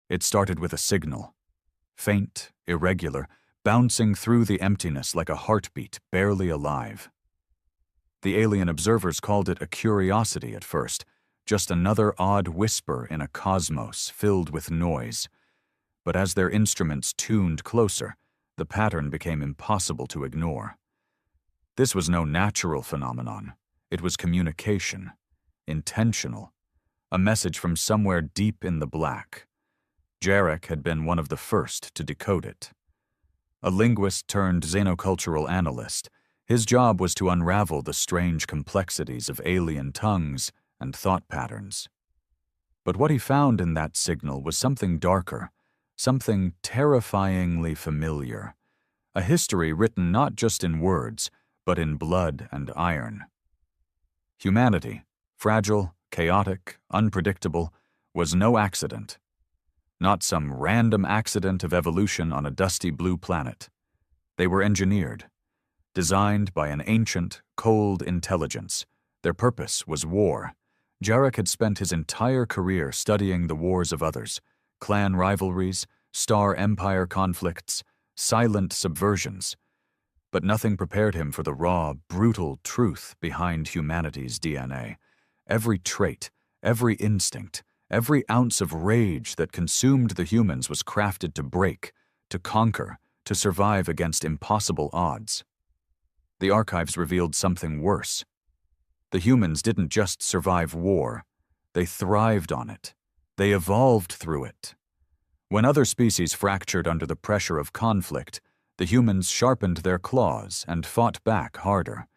It started with a signal. Faint, irregular, bouncing through the emptiness like a heartbeat barely alive. The alien observers called it a curiosity at first, just another odd whisper in a cosmos filled with noise. But as their instruments tuned closer, the pattern became impossible to ignore. This was no natural phenomenon. It was communication, intentional, a message from somewhere deep in the black. Jarek had been one of the first to decode it. A linguist turned xenocultural analyst, his job was to unravel the strange complexities of alien tongues and thought patterns. But what he found in that signal was something darker, something terrifyingly familiar, a history written not just in words, but in blood and iron. Humanity, fragile, chaotic, unpredictable, was no accident. Not some random accident of evolution on a dusty blue planet. They were engineered, designed by an ancient, cold intelligence. Their purpose was war. Jarek had spent his entire career studying the wars of others, clan rivalries, star-empire conflicts, silent subversions. But nothing prepared him for the raw, brutal truth behind humanity's DNA. Every trait, every instinct, every ounce of rage that consumed the humans was crafted to break, to conquer, to survive against impossible odds. The archives revealed something worse. The humans didn't just survive war, they thrived on it. They evolved through it. When other species fractured under the pressure of conflict, the humans sharpened their claws and fought back harder.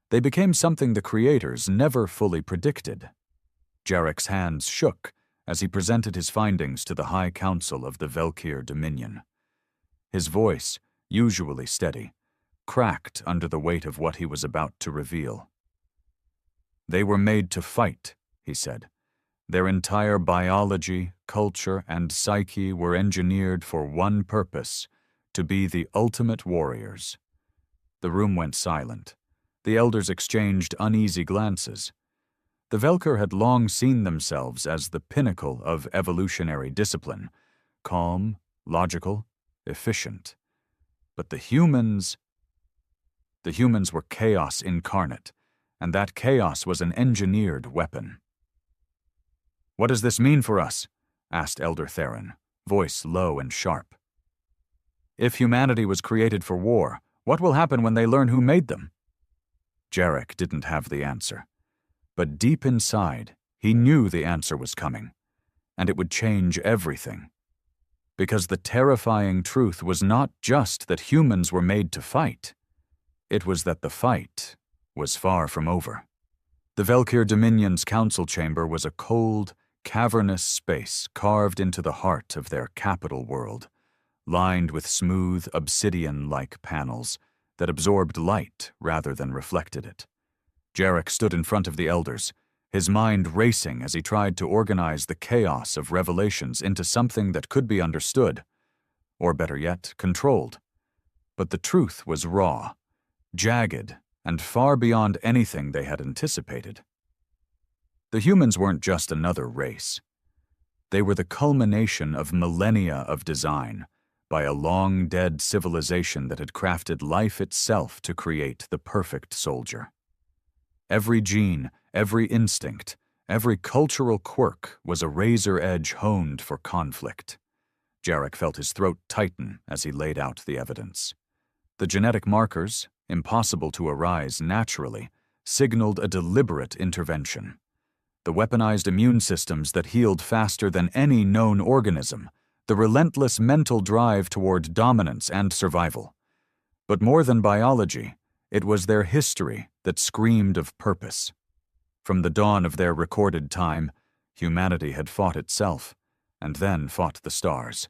They became something the creators never fully predicted. Jarek's hands shook as he presented his findings to the High Council of the Velkir Dominion. His voice, usually steady, cracked under the weight of what he was about to reveal. They were made to fight, he said. Their entire biology, culture, and psyche were engineered for one purpose, to be the ultimate warriors. The room went silent. The elders exchanged uneasy glances. The Velkir had long seen themselves as the pinnacle of evolutionary discipline, calm, logical, efficient. But the humans were chaos incarnate, and that chaos was an engineered weapon. "What does this mean for us?" asked Elder Theron, voice low and sharp. "If humanity was created for war, what will happen when they learn who made them?" Jarek didn't have the answer. But deep inside, he knew the answer was coming, and it would change everything. Because the terrifying truth was not just that humans were made to fight. It was that the fight was far from over. The Velkir Dominion's council chamber was a cold, cavernous space carved into the heart of their capital world, lined with smooth, obsidian-like panels that absorbed light rather than reflected it. Jarek stood in front of the elders, his mind racing as he tried to organize the chaos of revelations into something that could be understood, or better yet, controlled. But the truth was raw, jagged, and far beyond anything they had anticipated. The humans weren't just another race. They were the culmination of millennia of design by a long-dead civilization that had crafted life itself to create the perfect soldier. Every gene, every instinct, every cultural quirk was a razor edge honed for conflict. Jarek felt his throat tighten as he laid out the evidence. The genetic markers, impossible to arise naturally, signaled a deliberate intervention. The weaponized immune systems that healed faster than any known organism, the relentless mental drive toward dominance and survival. But more than biology, it was their history that screamed of purpose. From the dawn of their recorded time, humanity had fought itself, and then fought the stars.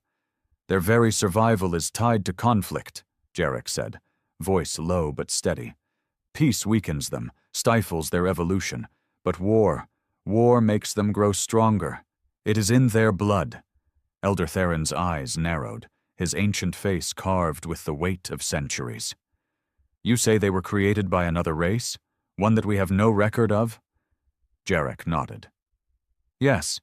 Their very survival is tied to conflict, Jarek said, voice low but steady. Peace weakens them, stifles their evolution, but war makes them grow stronger. It is in their blood. Elder Theron's eyes narrowed, his ancient face carved with the weight of centuries. You say they were created by another race? One that we have no record of? Jarek nodded. Yes,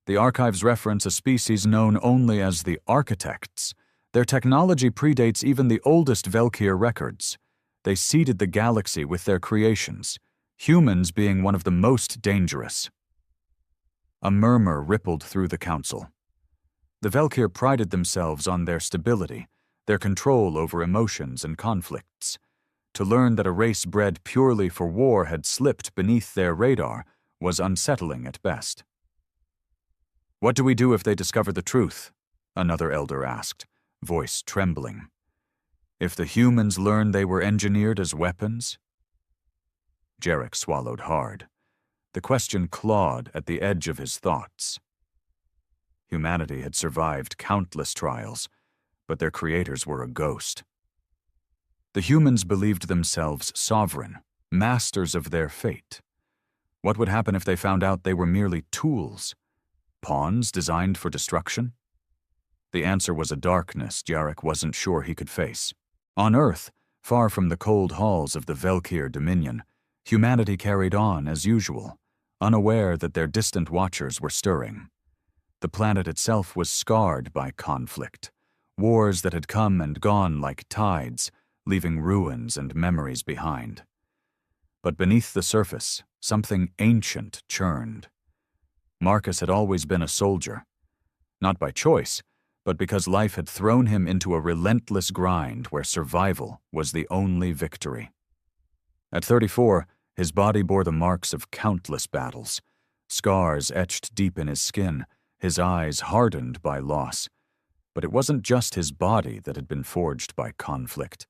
The archives reference a species known only as the Architects. Their technology predates even the oldest Velkir records. They seeded the galaxy with their creations, humans being one of the most dangerous. A murmur rippled through the council. The Velkir prided themselves on their stability, their control over emotions and conflicts. To learn that a race bred purely for war had slipped beneath their radar was unsettling at best. "What do we do if they discover the truth?" another elder asked, voice trembling. "If the humans learn they were engineered as weapons?" Jarek swallowed hard. The question clawed at the edge of his thoughts. Humanity had survived countless trials, but their creators were a ghost. The humans believed themselves sovereign, masters of their fate. What would happen if they found out they were merely tools, pawns designed for destruction? The answer was a darkness Jarek wasn't sure he could face. On Earth, far from the cold halls of the Velkir Dominion, humanity carried on as usual, unaware that their distant watchers were stirring. The planet itself was scarred by conflict, wars that had come and gone like tides, leaving ruins and memories behind. But beneath the surface, something ancient churned. Marcus had always been a soldier, not by choice, but because life had thrown him into a relentless grind where survival was the only victory. At 34, his body bore the marks of countless battles, scars etched deep in his skin, his eyes hardened by loss. But it wasn't just his body that had been forged by conflict.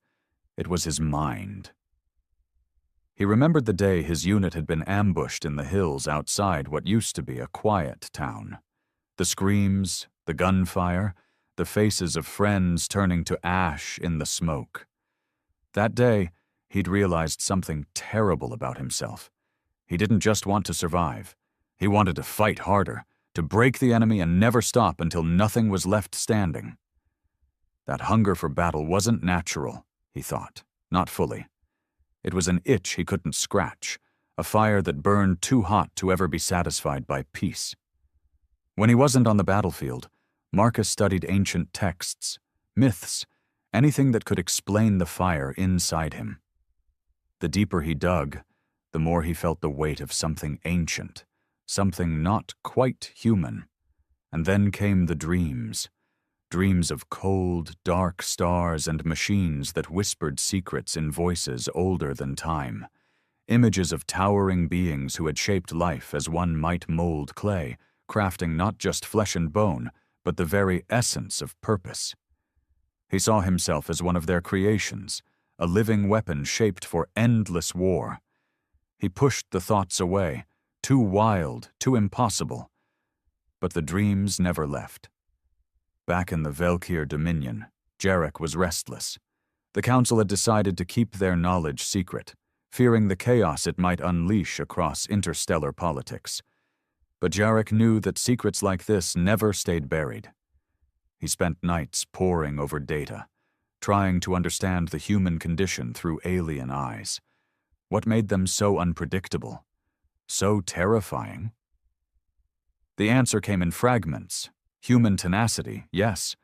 It was his mind. He remembered the day his unit had been ambushed in the hills outside what used to be a quiet town. The screams, the gunfire, the faces of friends turning to ash in the smoke. That day, he'd realized something terrible about himself. He didn't just want to survive. He wanted to fight harder, to break the enemy and never stop until nothing was left standing. That hunger for battle wasn't natural, he thought, not fully. It was an itch he couldn't scratch, a fire that burned too hot to ever be satisfied by peace. When he wasn't on the battlefield, Marcus studied ancient texts, myths, anything that could explain the fire inside him. The deeper he dug, the more he felt the weight of something ancient, something not quite human. And then came the dreams. Dreams of cold, dark stars and machines that whispered secrets in voices older than time. Images of towering beings who had shaped life as one might mold clay, crafting not just flesh and bone, but the very essence of purpose. He saw himself as one of their creations, a living weapon shaped for endless war. He pushed the thoughts away, too wild, too impossible. But the dreams never left. Back in the Velkir Dominion, Jarek was restless. The council had decided to keep their knowledge secret, fearing the chaos it might unleash across interstellar politics. But Jarek knew that secrets like this never stayed buried. He spent nights poring over data, trying to understand the human condition through alien eyes. What made them so unpredictable, so terrifying? The answer came in fragments. Human tenacity, yes,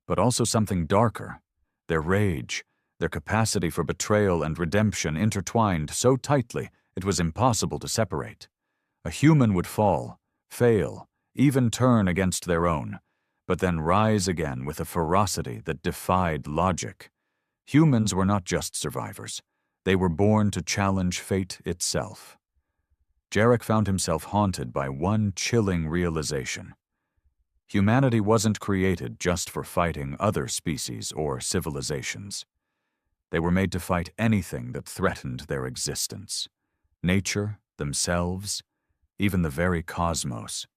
but also something darker. Their rage, their capacity for betrayal and redemption intertwined so tightly it was impossible to separate. A human would fall, fail, even turn against their own, but then rise again with a ferocity that defied logic. Humans were not just survivors. They were born to challenge fate itself. Jarek found himself haunted by one chilling realization. Humanity wasn't created just for fighting other species or civilizations. They were made to fight anything that threatened their existence. Nature, themselves, even the very cosmos.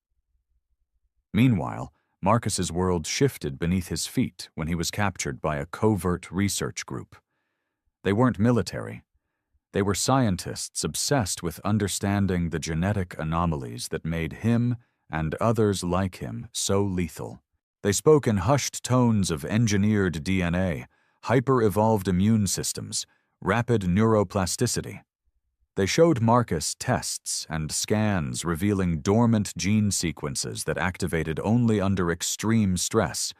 Meanwhile, Marcus's world shifted beneath his feet when he was captured by a covert research group. They weren't military. They were scientists obsessed with understanding the genetic anomalies that made him and others like him so lethal. They spoke in hushed tones of engineered DNA, hyper-evolved immune systems, rapid neuroplasticity. They showed Marcus tests and scans revealing dormant gene sequences that activated only under extreme stress,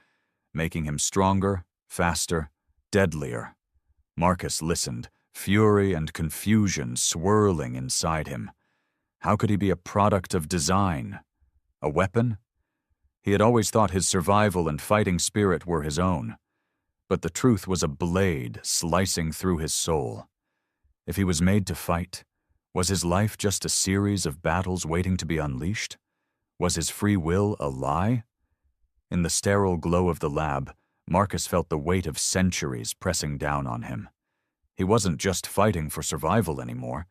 making him stronger, faster, deadlier. Marcus listened, fury and confusion swirling inside him. How could he be a product of design? A weapon? He had always thought his survival and fighting spirit were his own. But the truth was a blade slicing through his soul. If he was made to fight, was his life just a series of battles waiting to be unleashed? Was his free will a lie? In the sterile glow of the lab, Marcus felt the weight of centuries pressing down on him. He wasn't just fighting for survival anymore.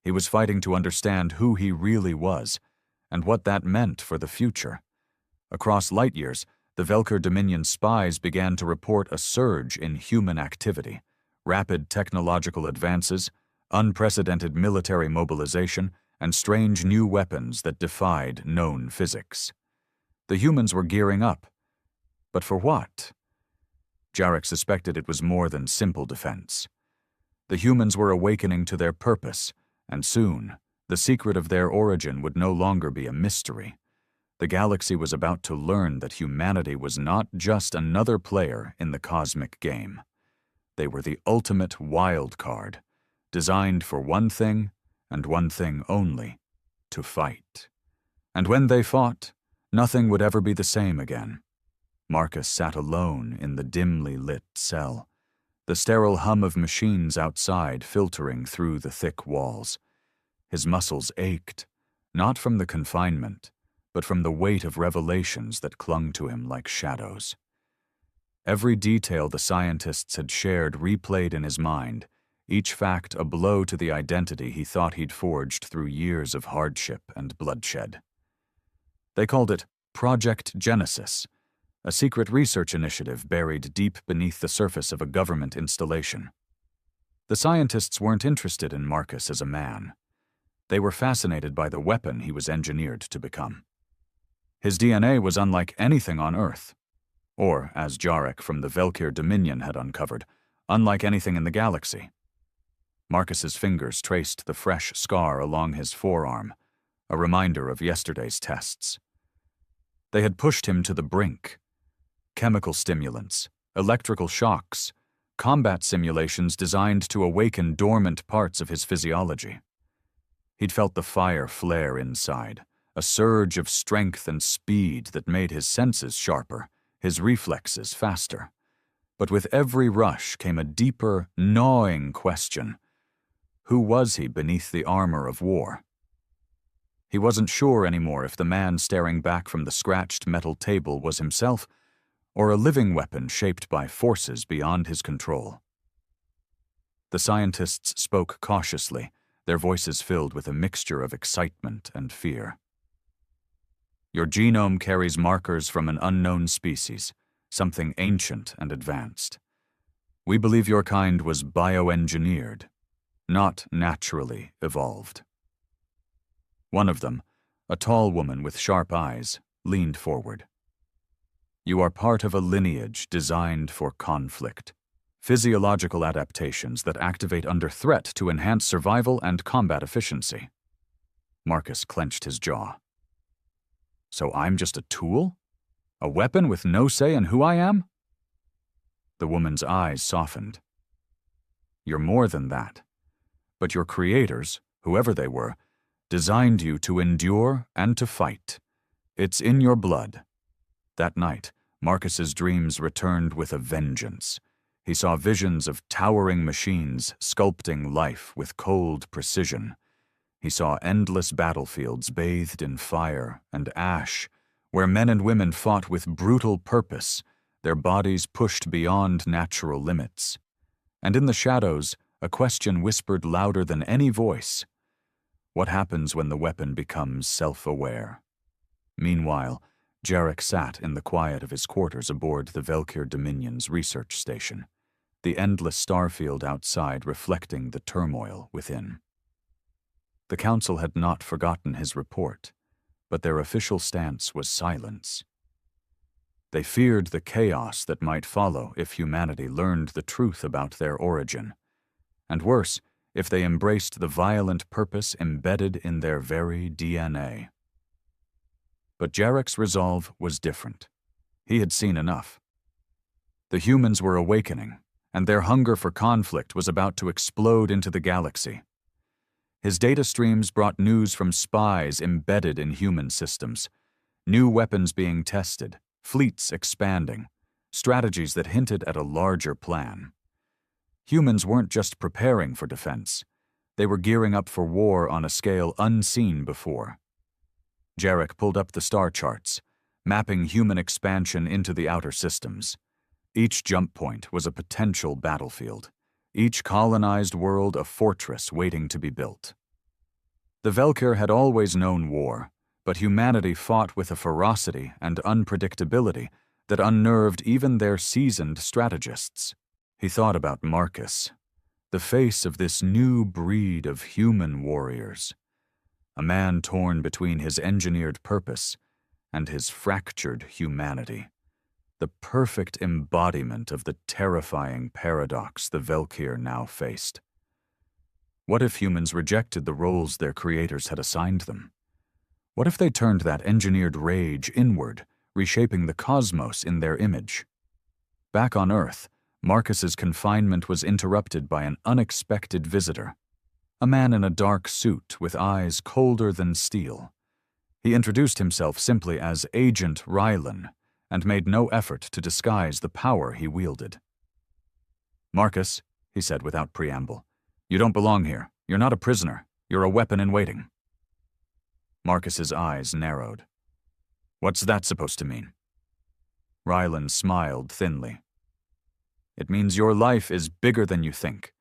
He was fighting to understand who he really was, and what that meant for the future. Across light years, the Velker Dominion spies began to report a surge in human activity, rapid technological advances, unprecedented military mobilization, and strange new weapons that defied known physics. The humans were gearing up. But for what? Jarek suspected it was more than simple defense. The humans were awakening to their purpose, and soon, the secret of their origin would no longer be a mystery. The galaxy was about to learn that humanity was not just another player in the cosmic game. They were the ultimate wild card, designed for one thing and one thing only, to fight. And when they fought, nothing would ever be the same again. Marcus sat alone in the dimly lit cell, the sterile hum of machines outside filtering through the thick walls. His muscles ached, not from the confinement, but from the weight of revelations that clung to him like shadows. Every detail the scientists had shared replayed in his mind, each fact a blow to the identity he thought he'd forged through years of hardship and bloodshed. They called it Project Genesis, a secret research initiative buried deep beneath the surface of a government installation. The scientists weren't interested in Marcus as a man. They were fascinated by the weapon he was engineered to become. His DNA was unlike anything on Earth, or, as Jarek from the Velkir Dominion had uncovered, unlike anything in the galaxy. Marcus's fingers traced the fresh scar along his forearm, a reminder of yesterday's tests. They had pushed him to the brink. Chemical stimulants, electrical shocks, combat simulations designed to awaken dormant parts of his physiology. He'd felt the fire flare inside, a surge of strength and speed that made his senses sharper, his reflexes faster. But with every rush came a deeper, gnawing question. Who was he beneath the armor of war? He wasn't sure anymore if the man staring back from the scratched metal table was himself, or a living weapon shaped by forces beyond his control. The scientists spoke cautiously, their voices filled with a mixture of excitement and fear. Your genome carries markers from an unknown species, something ancient and advanced. We believe your kind was bioengineered, not naturally evolved. One of them, a tall woman with sharp eyes, leaned forward. You are part of a lineage designed for conflict, physiological adaptations that activate under threat to enhance survival and combat efficiency. Marcus clenched his jaw. So I'm just a tool? A weapon with no say in who I am? The woman's eyes softened. You're more than that. But your creators, whoever they were, designed you to endure and to fight. It's in your blood. That night, Marcus's dreams returned with a vengeance. He saw visions of towering machines sculpting life with cold precision. He saw endless battlefields bathed in fire and ash, where men and women fought with brutal purpose, their bodies pushed beyond natural limits. And in the shadows, a question whispered louder than any voice. What happens when the weapon becomes self-aware? Meanwhile, Jarek sat in the quiet of his quarters aboard the Velkir Dominion's research station, the endless starfield outside reflecting the turmoil within. The Council had not forgotten his report, but their official stance was silence. They feared the chaos that might follow if humanity learned the truth about their origin. And worse, if they embraced the violent purpose embedded in their very DNA. But Jarek's resolve was different. He had seen enough. The humans were awakening, and their hunger for conflict was about to explode into the galaxy. His data streams brought news from spies embedded in human systems, new weapons being tested, fleets expanding, strategies that hinted at a larger plan. Humans weren't just preparing for defense. They were gearing up for war on a scale unseen before. Jarek pulled up the star charts, mapping human expansion into the outer systems. Each jump point was a potential battlefield, each colonized world a fortress waiting to be built. The Velkir had always known war, but humanity fought with a ferocity and unpredictability that unnerved even their seasoned strategists. He thought about Marcus, the face of this new breed of human warriors, a man torn between his engineered purpose and his fractured humanity, the perfect embodiment of the terrifying paradox the Velkir now faced. What if humans rejected the roles their creators had assigned them? What if they turned that engineered rage inward, reshaping the cosmos in their image? Back on Earth, Marcus's confinement was interrupted by an unexpected visitor, a man in a dark suit with eyes colder than steel. He introduced himself simply as Agent Rylan and made no effort to disguise the power he wielded. "Marcus," he said without preamble, "you don't belong here. You're not a prisoner. You're a weapon in waiting." Marcus's eyes narrowed. "What's that supposed to mean?" Rylan smiled thinly. "It means your life is bigger than you think.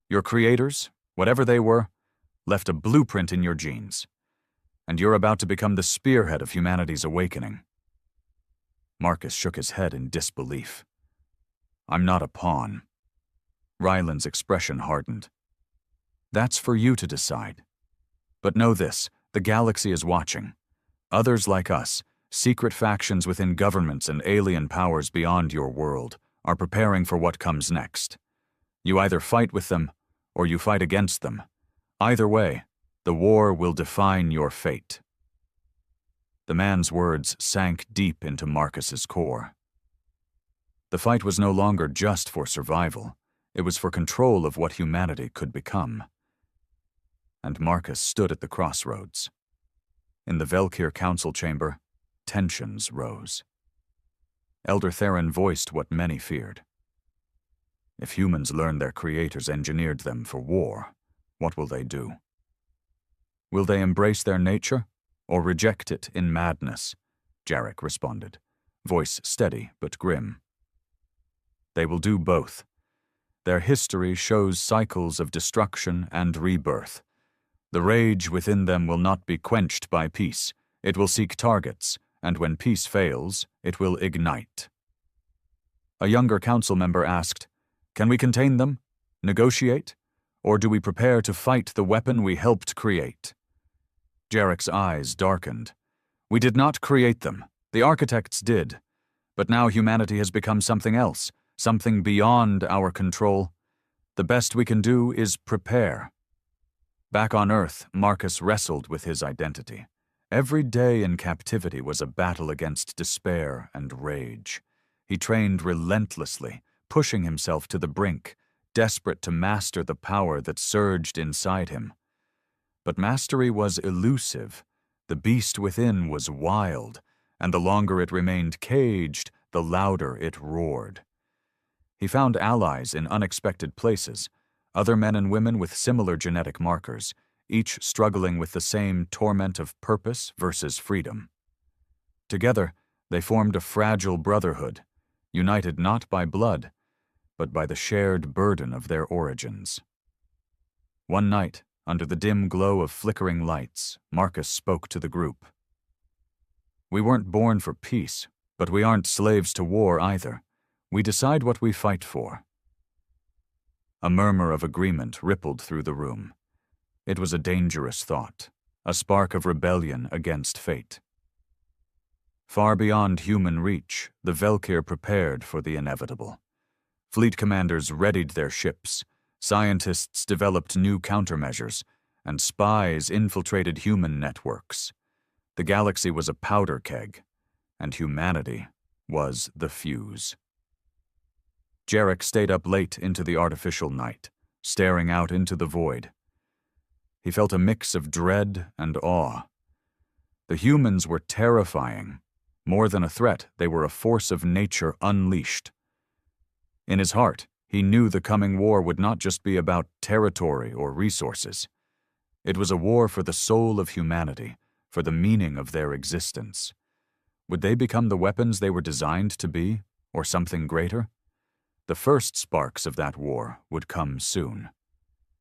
Your creators, whatever they were, left a blueprint in your genes, and you're about to become the spearhead of humanity's awakening." Marcus shook his head in disbelief. "I'm not a pawn." Rylan's expression hardened. "That's for you to decide. But know this, the galaxy is watching. Others like us, secret factions within governments and alien powers beyond your world, are preparing for what comes next. You either fight with them, or you fight against them. Either way, the war will define your fate." The man's words sank deep into Marcus's core. The fight was no longer just for survival. It was for control of what humanity could become. And Marcus stood at the crossroads. In the Velkir council chamber, tensions rose. Elder Theron voiced what many feared. If humans learn their creators engineered them for war, what will they do? Will they embrace their nature, or reject it in madness? Jarek responded, voice steady but grim. They will do both. Their history shows cycles of destruction and rebirth. The rage within them will not be quenched by peace. It will seek targets, and when peace fails, it will ignite. A younger council member asked, "Can we contain them? Negotiate? Or do we prepare to fight the weapon we helped create?" Jarek's eyes darkened. "We did not create them. The architects did. But now humanity has become something else, something beyond our control. The best we can do is prepare." Back on Earth, Marcus wrestled with his identity. Every day in captivity was a battle against despair and rage. He trained relentlessly, pushing himself to the brink, desperate to master the power that surged inside him. But mastery was elusive. The beast within was wild, and the longer it remained caged, the louder it roared. He found allies in unexpected places, other men and women with similar genetic markers, each struggling with the same torment of purpose versus freedom. Together, they formed a fragile brotherhood, united not by blood, but by the shared burden of their origins. One night, under the dim glow of flickering lights, Marcus spoke to the group. "We weren't born for peace, but we aren't slaves to war either. We decide what we fight for." A murmur of agreement rippled through the room. It was a dangerous thought, a spark of rebellion against fate. Far beyond human reach, the Velkir prepared for the inevitable. Fleet commanders readied their ships, Scientists developed new countermeasures, and spies infiltrated human networks. The galaxy was a powder keg, and humanity was the fuse. Jarek stayed up late into the artificial night, staring out into the void. He felt a mix of dread and awe. The humans were terrifying. More than a threat, they were a force of nature unleashed. In his heart, he knew the coming war would not just be about territory or resources. It was a war for the soul of humanity, for the meaning of their existence. Would they become the weapons they were designed to be, or something greater? The first sparks of that war would come soon.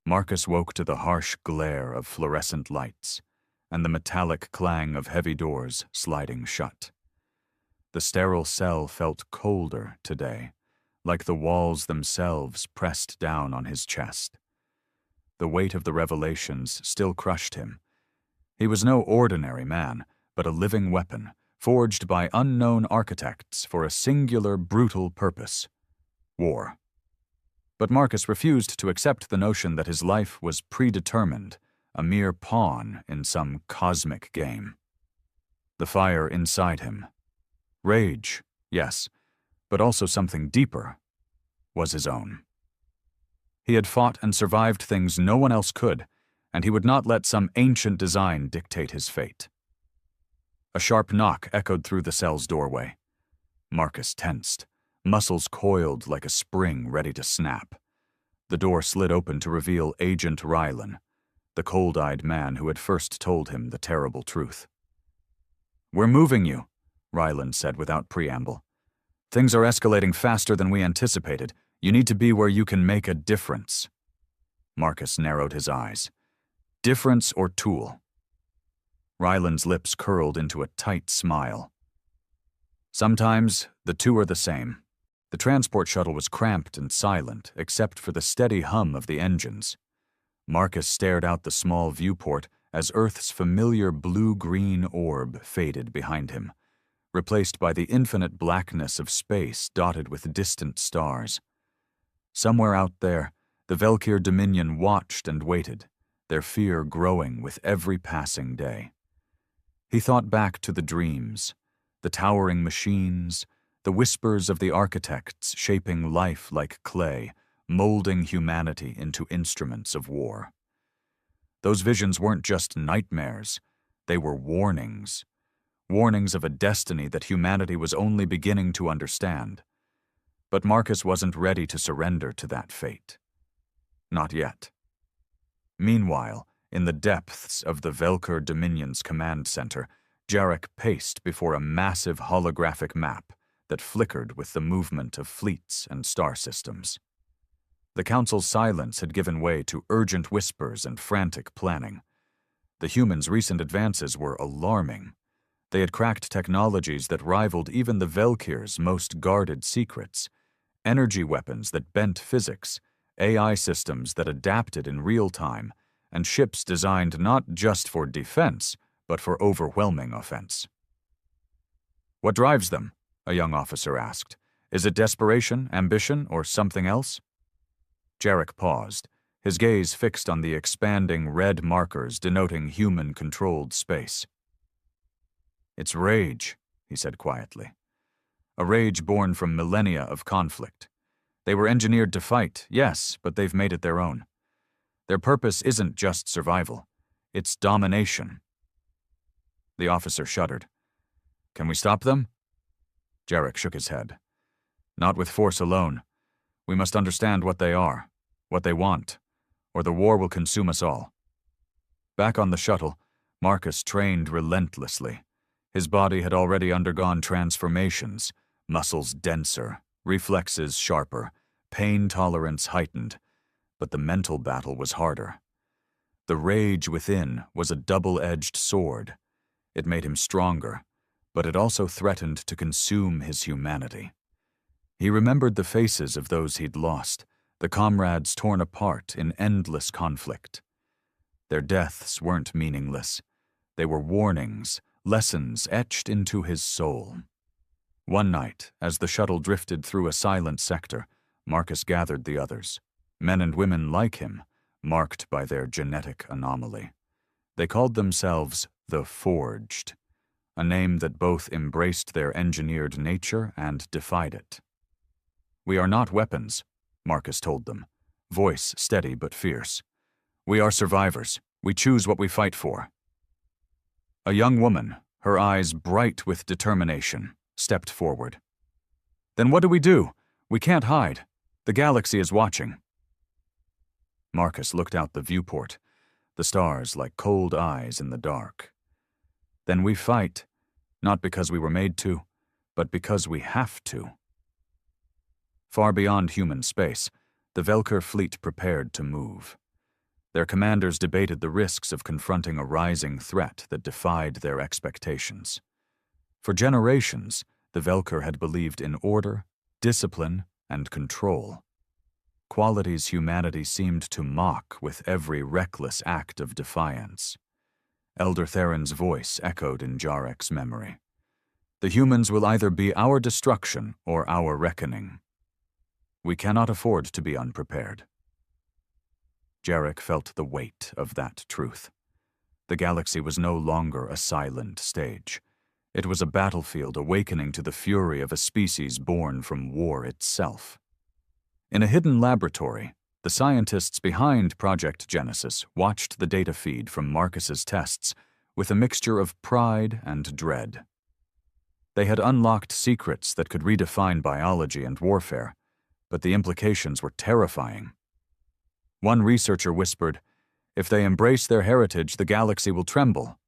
Marcus woke to the harsh glare of fluorescent lights and the metallic clang of heavy doors sliding shut. The sterile cell felt colder today, like the walls themselves pressed down on his chest. The weight of the revelations still crushed him. He was no ordinary man, but a living weapon, forged by unknown architects for a singular, brutal purpose: war. But Marcus refused to accept the notion that his life was predetermined, a mere pawn in some cosmic game. The fire inside him, rage, yes, but also something deeper, was his own. He had fought and survived things no one else could, and he would not let some ancient design dictate his fate. A sharp knock echoed through the cell's doorway. Marcus tensed, muscles coiled like a spring ready to snap. The door slid open to reveal Agent Rylan, the cold-eyed man who had first told him the terrible truth. "We're moving you," Rylan said without preamble. "Things are escalating faster than we anticipated. You need to be where you can make a difference." Marcus narrowed his eyes. Difference or tool? Rylan's lips curled into a tight smile. Sometimes the two are the same. The transport shuttle was cramped and silent, except for the steady hum of the engines. Marcus stared out the small viewport as Earth's familiar blue-green orb faded behind him, replaced by the infinite blackness of space dotted with distant stars. Somewhere out there, the Velkir Dominion watched and waited, their fear growing with every passing day. He thought back to the dreams, the towering machines, the whispers of the architects shaping life like clay, molding humanity into instruments of war. Those visions weren't just nightmares, they were warnings. Warnings of a destiny that humanity was only beginning to understand. But Marcus wasn't ready to surrender to that fate. Not yet. Meanwhile, in the depths of the Velkir Dominion's command center, Jarek paced before a massive holographic map that flickered with the movement of fleets and star systems. The Council's silence had given way to urgent whispers and frantic planning. The humans' recent advances were alarming. They had cracked technologies that rivaled even the Velkir's most guarded secrets: energy weapons that bent physics, AI systems that adapted in real time, and ships designed not just for defense, but for overwhelming offense. "What drives them?" a young officer asked. "Is it desperation, ambition, or something else?" Jarek paused, his gaze fixed on the expanding red markers denoting human-controlled space. "It's rage," he said quietly. "A rage born from millennia of conflict. They were engineered to fight, yes, but they've made it their own. Their purpose isn't just survival, it's domination." The officer shuddered. "Can we stop them?" Jarek shook his head. "Not with force alone. We must understand what they are, what they want, or the war will consume us all." Back on the shuttle, Marcus trained relentlessly. His body had already undergone transformations, muscles denser, reflexes sharper, pain tolerance heightened, but the mental battle was harder. The rage within was a double-edged sword. It made him stronger, but it also threatened to consume his humanity. He remembered the faces of those he'd lost, the comrades torn apart in endless conflict. Their deaths weren't meaningless. They were warnings, lessons etched into his soul. One night, as the shuttle drifted through a silent sector, Marcus gathered the others. men and women like him, marked by their genetic anomaly. They called themselves the Forged, a name that both embraced their engineered nature and defied it. "We are not weapons," Marcus told them, voice steady but fierce. "We are survivors. We choose what we fight for." A young woman, her eyes bright with determination, stepped forward. "Then what do? We can't hide. The galaxy is watching." Marcus looked out the viewport, the stars like cold eyes in the dark. "Then we fight, not because we were made to, but because we have to." Far beyond human space, the Velker fleet prepared to move. Their commanders debated the risks of confronting a rising threat that defied their expectations. For generations, the Velker had believed in order, discipline, and control. Qualities humanity seemed to mock with every reckless act of defiance. Elder Theron's voice echoed in Jarek's memory. "The humans will either be our destruction or our reckoning. We cannot afford to be unprepared." Jarek felt the weight of that truth. The galaxy was no longer a silent stage. It was a battlefield awakening to the fury of a species born from war itself. In a hidden laboratory, the scientists behind Project Genesis watched the data feed from Marcus's tests with a mixture of pride and dread. They had unlocked secrets that could redefine biology and warfare, but the implications were terrifying. One researcher whispered, "If they embrace their heritage, the galaxy will tremble.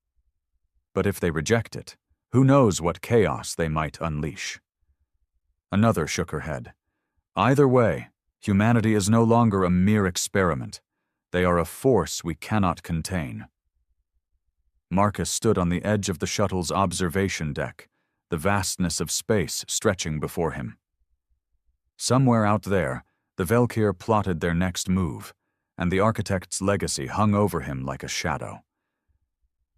But if they reject it, who knows what chaos they might unleash?" Another shook her head. "Either way, humanity is no longer a mere experiment. They are a force we cannot contain." Marcus stood on the edge of the shuttle's observation deck, the vastness of space stretching before him. Somewhere out there, the Velkir plotted their next move, and the architect's legacy hung over him like a shadow.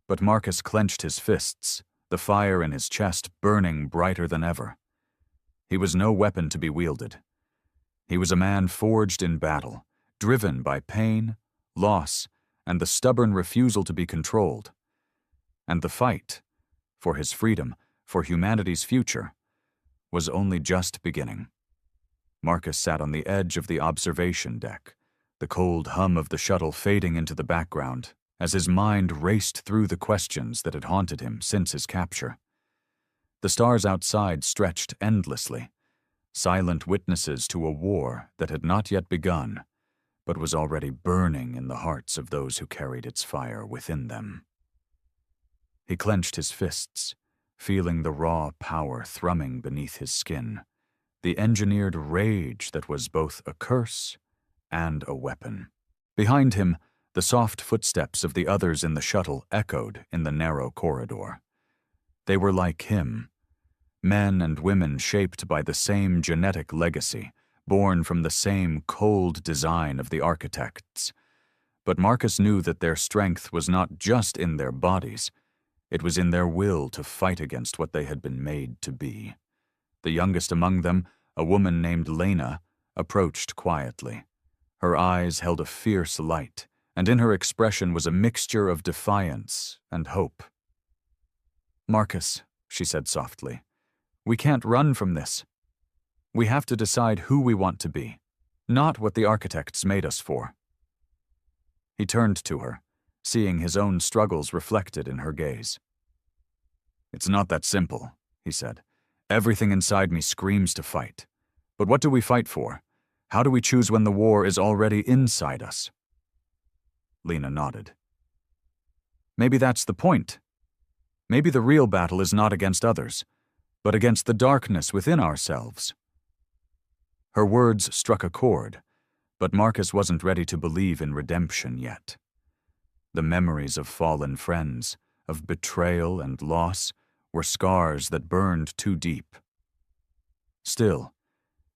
But Marcus clenched his fists, the fire in his chest burning brighter than ever. He was no weapon to be wielded. He was a man forged in battle, driven by pain, loss, and the stubborn refusal to be controlled. And the fight, for his freedom, for humanity's future, was only just beginning. Marcus sat on the edge of the observation deck, the cold hum of the shuttle fading into the background as his mind raced through the questions that had haunted him since his capture. The stars outside stretched endlessly, silent witnesses to a war that had not yet begun, but was already burning in the hearts of those who carried its fire within them. He clenched his fists, feeling the raw power thrumming beneath his skin, the engineered rage that was both a curse and a weapon. Behind him, the soft footsteps of the others in the shuttle echoed in the narrow corridor. They were like him, men and women shaped by the same genetic legacy, born from the same cold design of the architects. But Marcus knew that their strength was not just in their bodies, it was in their will to fight against what they had been made to be. The youngest among them, a woman named Lena, approached quietly. Her eyes held a fierce light, and in her expression was a mixture of defiance and hope. "Marcus," she said softly, "we can't run from this. We have to decide who we want to be, not what the architects made us for." He turned to her, seeing his own struggles reflected in her gaze. "It's not that simple," he said. "Everything inside me screams to fight. But what do we fight for? How do we choose when the war is already inside us?" Lena nodded. "Maybe that's the point. Maybe the real battle is not against others, but against the darkness within ourselves." Her words struck a chord, but Marcus wasn't ready to believe in redemption yet. The memories of fallen friends, of betrayal and loss, were scars that burned too deep. Still,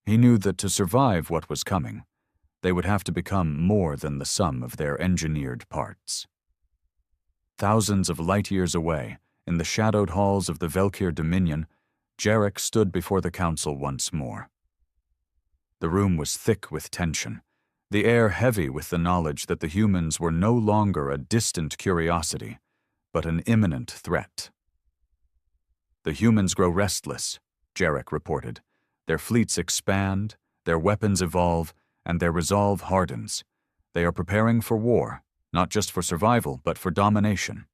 he knew that to survive what was coming, they would have to become more than the sum of their engineered parts. Thousands of light years away, in the shadowed halls of the Velkir Dominion, Jarek stood before the council once more. The room was thick with tension, the air heavy with the knowledge that the humans were no longer a distant curiosity, but an imminent threat. "The humans grow restless," Jarek reported. "Their fleets expand, their weapons evolve, and their resolve hardens. They are preparing for war, not just for survival, but for domination."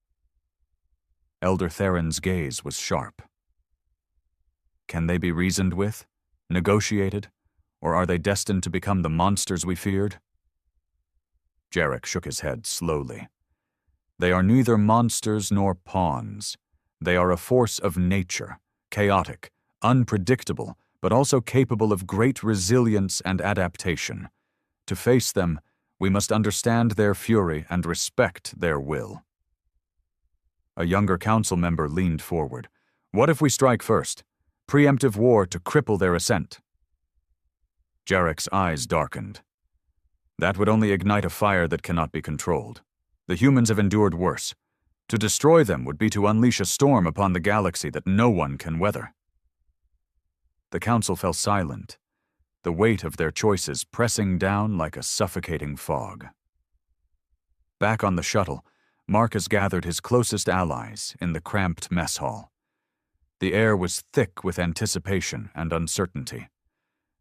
Elder Theron's gaze was sharp. "Can they be reasoned with, negotiated, or are they destined to become the monsters we feared?" Jarek shook his head slowly. "They are neither monsters nor pawns. They are a force of nature, chaotic, unpredictable, but also capable of great resilience and adaptation. To face them, we must understand their fury and respect their will." A younger council member leaned forward. "What if we strike first? Preemptive war to cripple their ascent." Jarek's eyes darkened. "That would only ignite a fire that cannot be controlled. The humans have endured worse. To destroy them would be to unleash a storm upon the galaxy that no one can weather." The council fell silent, the weight of their choices pressing down like a suffocating fog. Back on the shuttle, Marcus gathered his closest allies in the cramped mess hall. The air was thick with anticipation and uncertainty.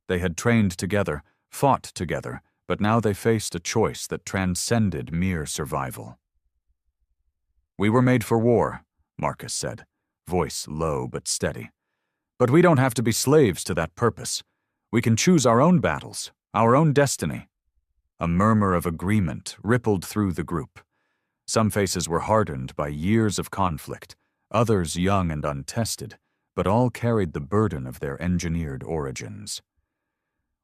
They had trained together, fought together, but now they faced a choice that transcended mere survival. "We were made for war," Marcus said, voice low but steady. "But we don't have to be slaves to that purpose. We can choose our own battles, our own destiny." A murmur of agreement rippled through the group. Some faces were hardened by years of conflict, others young and untested, but all carried the burden of their engineered origins.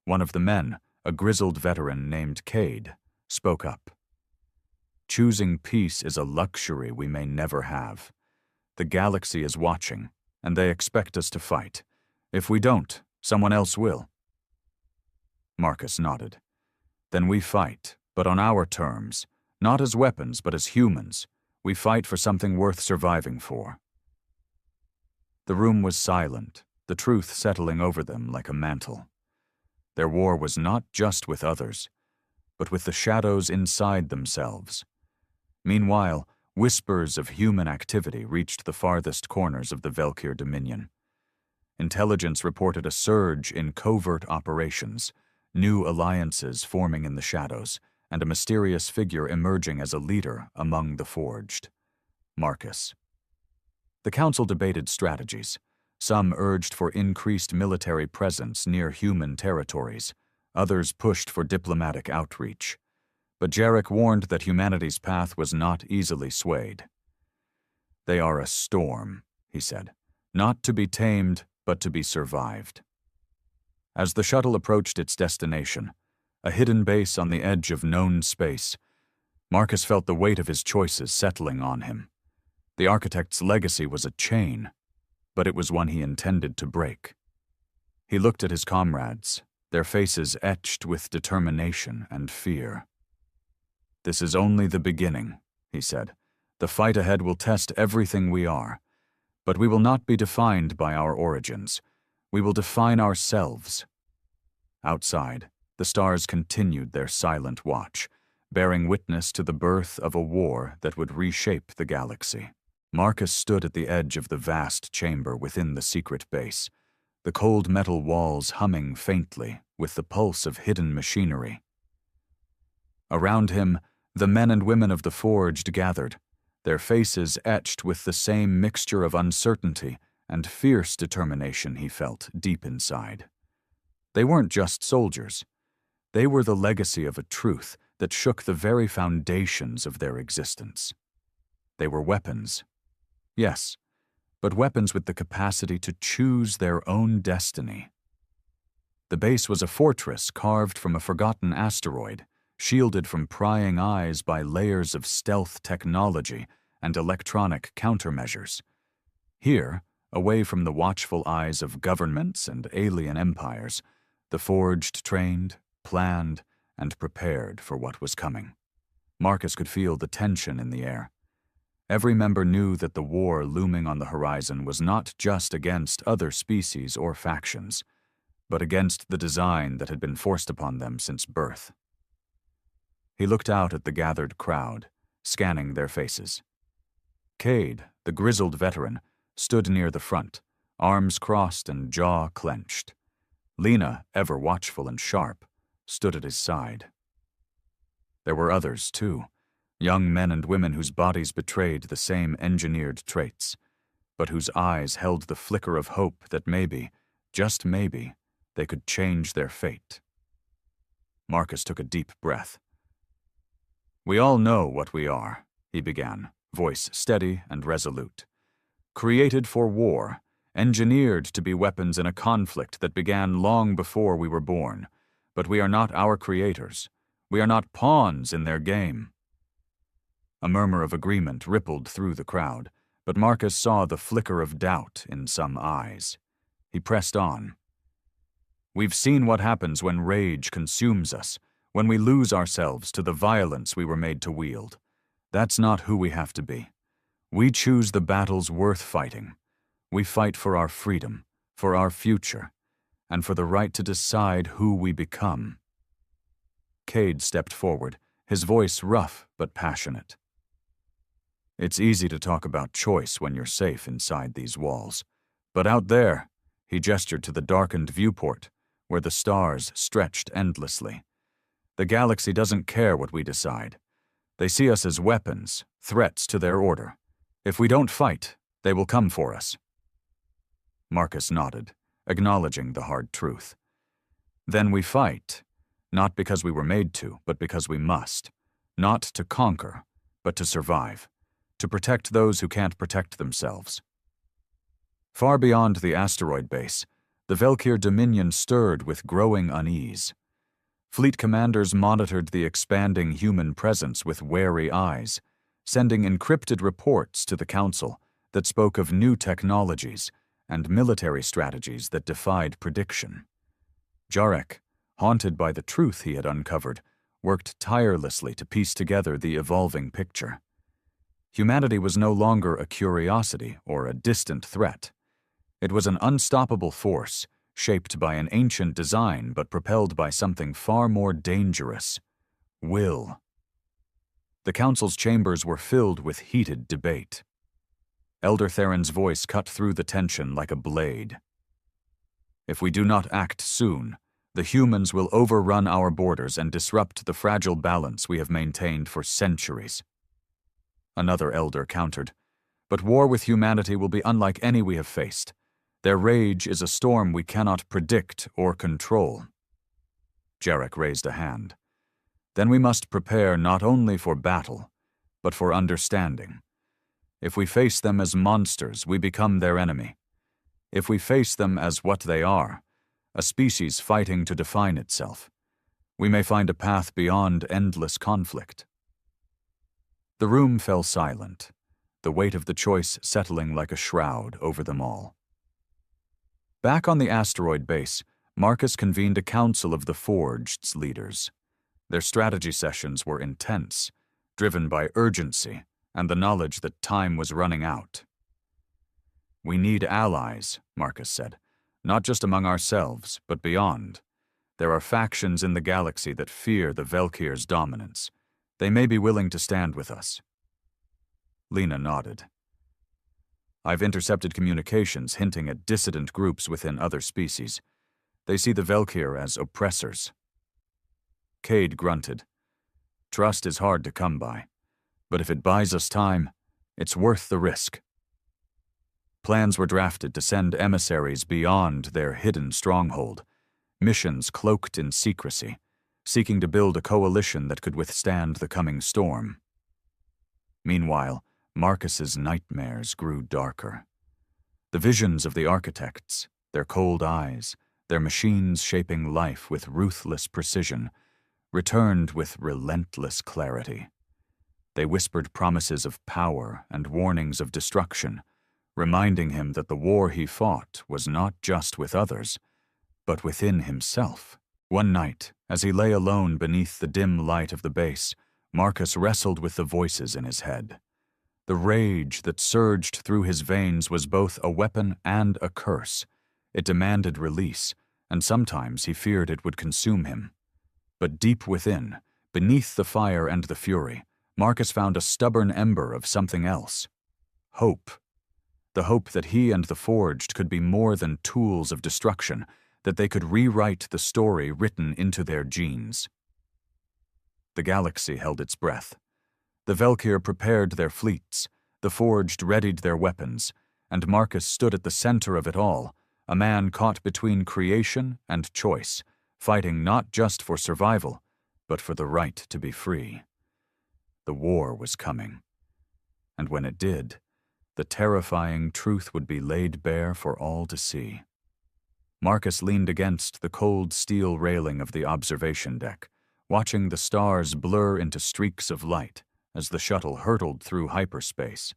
One of the men, a grizzled veteran named Cade, spoke up. "Choosing peace is a luxury we may never have. The galaxy is watching, and they expect us to fight. If we don't, someone else will." Marcus nodded. "Then we fight, but on our terms. Not as weapons, but as humans. We fight for something worth surviving for." The room was silent, the truth settling over them like a mantle. Their war was not just with others, but with the shadows inside themselves. Meanwhile, whispers of human activity reached the farthest corners of the Velkir Dominion. Intelligence reported a surge in covert operations, new alliances forming in the shadows, and a mysterious figure emerging as a leader among the Forged: Marcus. The council debated strategies. Some urged for increased military presence near human territories. Others pushed for diplomatic outreach. But Jarek warned that humanity's path was not easily swayed. "They are a storm," he said, "not to be tamed, but to be survived." As the shuttle approached its destination, a hidden base on the edge of known space, Marcus felt the weight of his choices settling on him. The architect's legacy was a chain, but it was one he intended to break. He looked at his comrades, their faces etched with determination and fear. "This is only the beginning," he said. "The fight ahead will test everything we are. But we will not be defined by our origins. We will define ourselves." Outside, the stars continued their silent watch, bearing witness to the birth of a war that would reshape the galaxy. Marcus stood at the edge of the vast chamber within the secret base, the cold metal walls humming faintly with the pulse of hidden machinery. Around him, the men and women of the Forged gathered, their faces etched with the same mixture of uncertainty and fierce determination he felt deep inside. They weren't just soldiers. They were the legacy of a truth that shook the very foundations of their existence. They were weapons. Yes, but weapons with the capacity to choose their own destiny. The base was a fortress carved from a forgotten asteroid, shielded from prying eyes by layers of stealth technology and electronic countermeasures. Here, away from the watchful eyes of governments and alien empires, the Forged trained, planned, and prepared for what was coming. Marcus could feel the tension in the air. Every member knew that the war looming on the horizon was not just against other species or factions, but against the design that had been forced upon them since birth. He looked out at the gathered crowd, scanning their faces. Cade, the grizzled veteran, stood near the front, arms crossed and jaw clenched. Lena, ever watchful and sharp, stood at his side. There were others, too, young men and women whose bodies betrayed the same engineered traits, but whose eyes held the flicker of hope that maybe, just maybe, they could change their fate. Marcus took a deep breath. "We all know what we are," he began, voice steady and resolute. "Created for war, engineered to be weapons in a conflict that began long before we were born, but we are not our creators. We are not pawns in their game." A murmur of agreement rippled through the crowd, but Marcus saw the flicker of doubt in some eyes. He pressed on. "We've seen what happens when rage consumes us, when we lose ourselves to the violence we were made to wield. That's not who we have to be. We choose the battles worth fighting. We fight for our freedom, for our future, and for the right to decide who we become." Cade stepped forward, his voice rough but passionate. "It's easy to talk about choice when you're safe inside these walls. But out there," he gestured to the darkened viewport, where the stars stretched endlessly, "the galaxy doesn't care what we decide. They see us as weapons, threats to their order. If we don't fight, they will come for us." Marcus nodded, acknowledging the hard truth. "Then we fight, not because we were made to, but because we must. Not to conquer, but to survive. To protect those who can't protect themselves." Far beyond the asteroid base, the Velkir Dominion stirred with growing unease. Fleet commanders monitored the expanding human presence with wary eyes, sending encrypted reports to the Council that spoke of new technologies and military strategies that defied prediction. Jarek, haunted by the truth he had uncovered, worked tirelessly to piece together the evolving picture. Humanity was no longer a curiosity or a distant threat. It was an unstoppable force, shaped by an ancient design but propelled by something far more dangerous: will. The Council's chambers were filled with heated debate. Elder Theron's voice cut through the tension like a blade. "If we do not act soon, the humans will overrun our borders and disrupt the fragile balance we have maintained for centuries." Another elder countered, "But war with humanity will be unlike any we have faced. Their rage is a storm we cannot predict or control." Jarek raised a hand. "Then we must prepare not only for battle, but for understanding. If we face them as monsters, we become their enemy. If we face them as what they are, a species fighting to define itself, we may find a path beyond endless conflict." The room fell silent, the weight of the choice settling like a shroud over them all. Back on the asteroid base, Marcus convened a council of the Forged's leaders. Their strategy sessions were intense, driven by urgency and the knowledge that time was running out. "We need allies," Marcus said, "not just among ourselves, but beyond. There are factions in the galaxy that fear the Velkir's dominance. They may be willing to stand with us." Lena nodded. "I've intercepted communications hinting at dissident groups within other species. They see the Velkir as oppressors." Cade grunted. "Trust is hard to come by, but if it buys us time, it's worth the risk." Plans were drafted to send emissaries beyond their hidden stronghold, missions cloaked in secrecy, seeking to build a coalition that could withstand the coming storm. Meanwhile, Marcus's nightmares grew darker. The visions of the architects, their cold eyes, their machines shaping life with ruthless precision, returned with relentless clarity. They whispered promises of power and warnings of destruction, reminding him that the war he fought was not just with others, but within himself. One night, as he lay alone beneath the dim light of the base, Marcus wrestled with the voices in his head. The rage that surged through his veins was both a weapon and a curse. It demanded release, and sometimes he feared it would consume him. But deep within, Beneath the fire and the fury, Marcus found a stubborn ember of something else. Hope. The hope that he and the Forged could be more than tools of destruction, that they could rewrite the story written into their genes. The galaxy held its breath. The Velkyr prepared their fleets, the Forged readied their weapons, and Marcus stood at the center of it all, a man caught between creation and choice, fighting not just for survival, but for the right to be free. The war was coming. And when it did, the terrifying truth would be laid bare for all to see. Marcus leaned against the cold steel railing of the observation deck, watching the stars blur into streaks of light as the shuttle hurtled through hyperspace.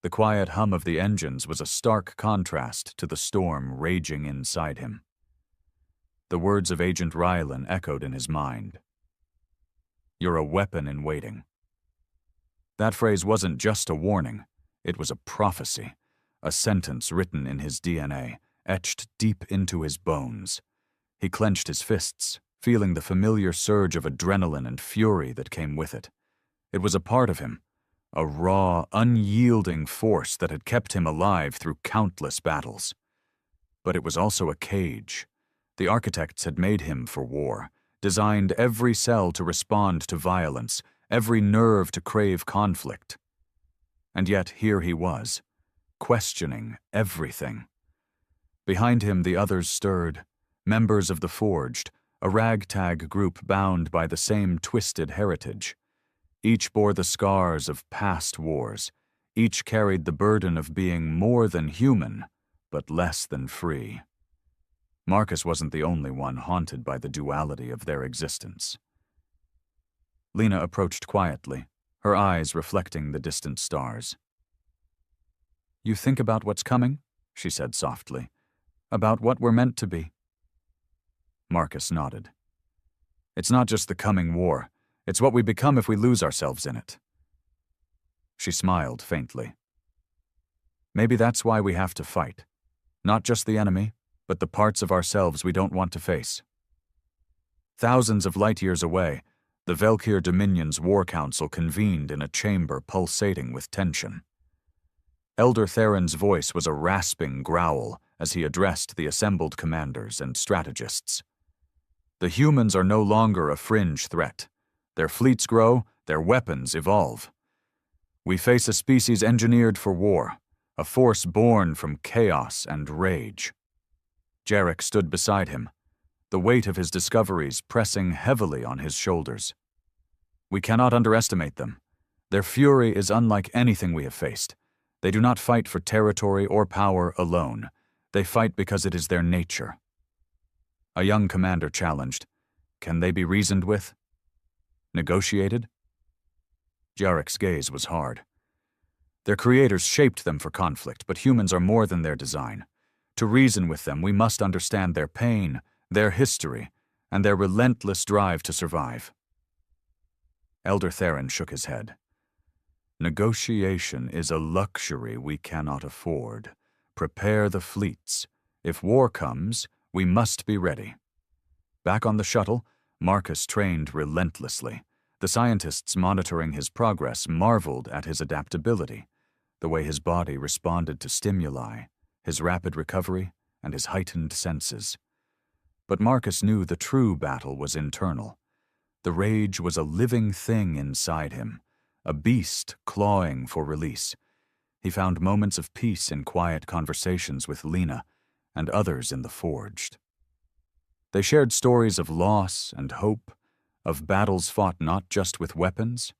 The quiet hum of the engines was a stark contrast to the storm raging inside him. The words of Agent Rylan echoed in his mind. "You're a weapon in waiting." That phrase wasn't just a warning, it was a prophecy, a sentence written in his DNA, etched deep into his bones. He clenched his fists, feeling the familiar surge of adrenaline and fury that came with it. It was a part of him, a raw, unyielding force that had kept him alive through countless battles. But it was also a cage. The architects had made him for war, designed every cell to respond to violence, every nerve to crave conflict. And yet here he was, questioning everything. Behind him the others stirred, members of the Forged, a ragtag group bound by the same twisted heritage. Each bore the scars of past wars. Each carried the burden of being more than human, but less than free. Marcus wasn't the only one haunted by the duality of their existence. Lena approached quietly, her eyes reflecting the distant stars. "You think about what's coming?" she said softly. "About what we're meant to be?" Marcus nodded. "It's not just the coming war. It's what we become if we lose ourselves in it." She smiled faintly. "Maybe that's why we have to fight. Not just the enemy, but the parts of ourselves we don't want to face." Thousands of light years away, the Velkyr Dominion's War Council convened in a chamber pulsating with tension. Elder Theron's voice was a rasping growl as he addressed the assembled commanders and strategists. The humans are no longer a fringe threat. Their fleets grow, their weapons evolve. We face a species engineered for war, a force born from chaos and rage. Jarek stood beside him, the weight of his discoveries pressing heavily on his shoulders. "We cannot underestimate them. Their fury is unlike anything we have faced. They do not fight for territory or power alone. They fight because it is their nature." A young commander challenged, "Can they be reasoned with? Negotiated?" Jarek's gaze was hard. Their creators shaped them for conflict, but humans are more than their design. To reason with them, we must understand their pain, their history, and their relentless drive to survive. Elder Theron shook his head. "Negotiation is a luxury we cannot afford. Prepare the fleets. If war comes, we must be ready." Back on the shuttle, Marcus trained relentlessly. The scientists monitoring his progress marveled at his adaptability, the way his body responded to stimuli, his rapid recovery, and his heightened senses. But Marcus knew the true battle was internal. The rage was a living thing inside him, a beast clawing for release. He found moments of peace in quiet conversations with Lena and others in the Forged. They shared stories of loss and hope, of battles fought not just with weapons,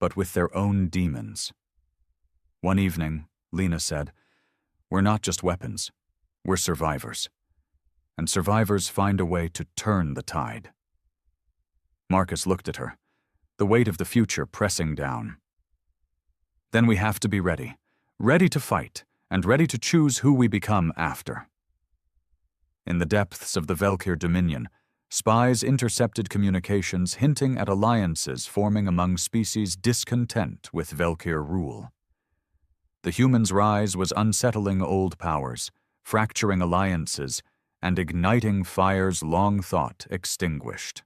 but with their own demons. One evening, Lena said, "We're not just weapons, we're survivors. And survivors find a way to turn the tide." Marcus looked at her, the weight of the future pressing down. "Then we have to be ready, ready to fight, and ready to choose who we become after." In the depths of the Velkyr Dominion, spies intercepted communications hinting at alliances forming among species discontent with Velkyr rule. The humans' rise was unsettling old powers, fracturing alliances, and igniting fires long thought extinguished.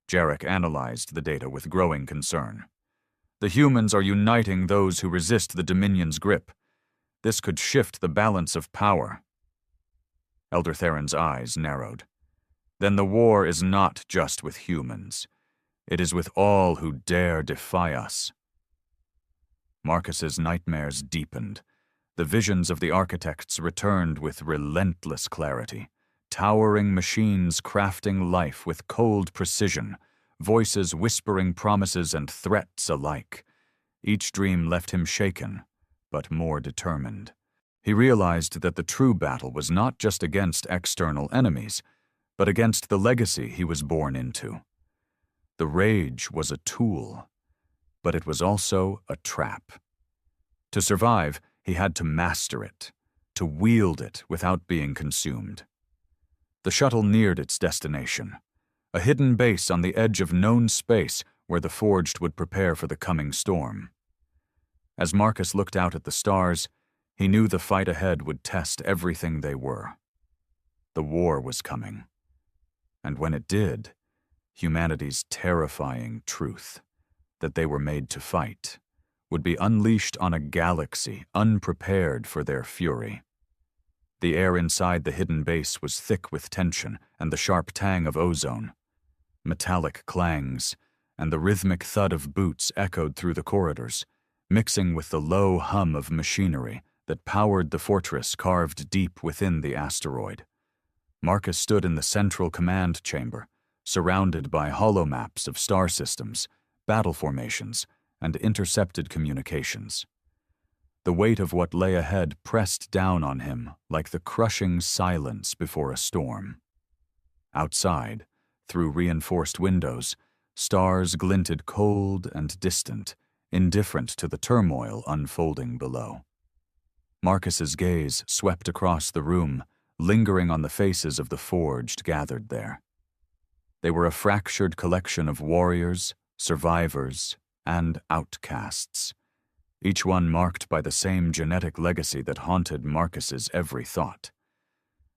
Jarek analyzed the data with growing concern. The humans are uniting those who resist the Dominion's grip. This could shift the balance of power. Elder Theron's eyes narrowed. Then the war is not just with humans. It is with all who dare defy us. Marcus's nightmares deepened. The visions of the architects returned with relentless clarity. Towering machines crafting life with cold precision, voices whispering promises and threats alike. Each dream left him shaken, but more determined. He realized that the true battle was not just against external enemies, but against the legacy he was born into. The rage was a tool, but it was also a trap. To survive, he had to master it, to wield it without being consumed. The shuttle neared its destination, a hidden base on the edge of known space where the Forged would prepare for the coming storm. As Marcus looked out at the stars, he knew the fight ahead would test everything they were. The war was coming. And when it did, humanity's terrifying truth, that they were made to fight, would be unleashed on a galaxy unprepared for their fury. The air inside the hidden base was thick with tension and the sharp tang of ozone. Metallic clangs and the rhythmic thud of boots echoed through the corridors, mixing with the low hum of machinery that powered the fortress carved deep within the asteroid. Marcus stood in the central command chamber, surrounded by holomaps of star systems, battle formations, and intercepted communications. The weight of what lay ahead pressed down on him like the crushing silence before a storm. Outside, through reinforced windows, stars glinted cold and distant, indifferent to the turmoil unfolding below. Marcus's gaze swept across the room, lingering on the faces of the Forged gathered there. They were a fractured collection of warriors, survivors, and outcasts, each one marked by the same genetic legacy that haunted Marcus's every thought.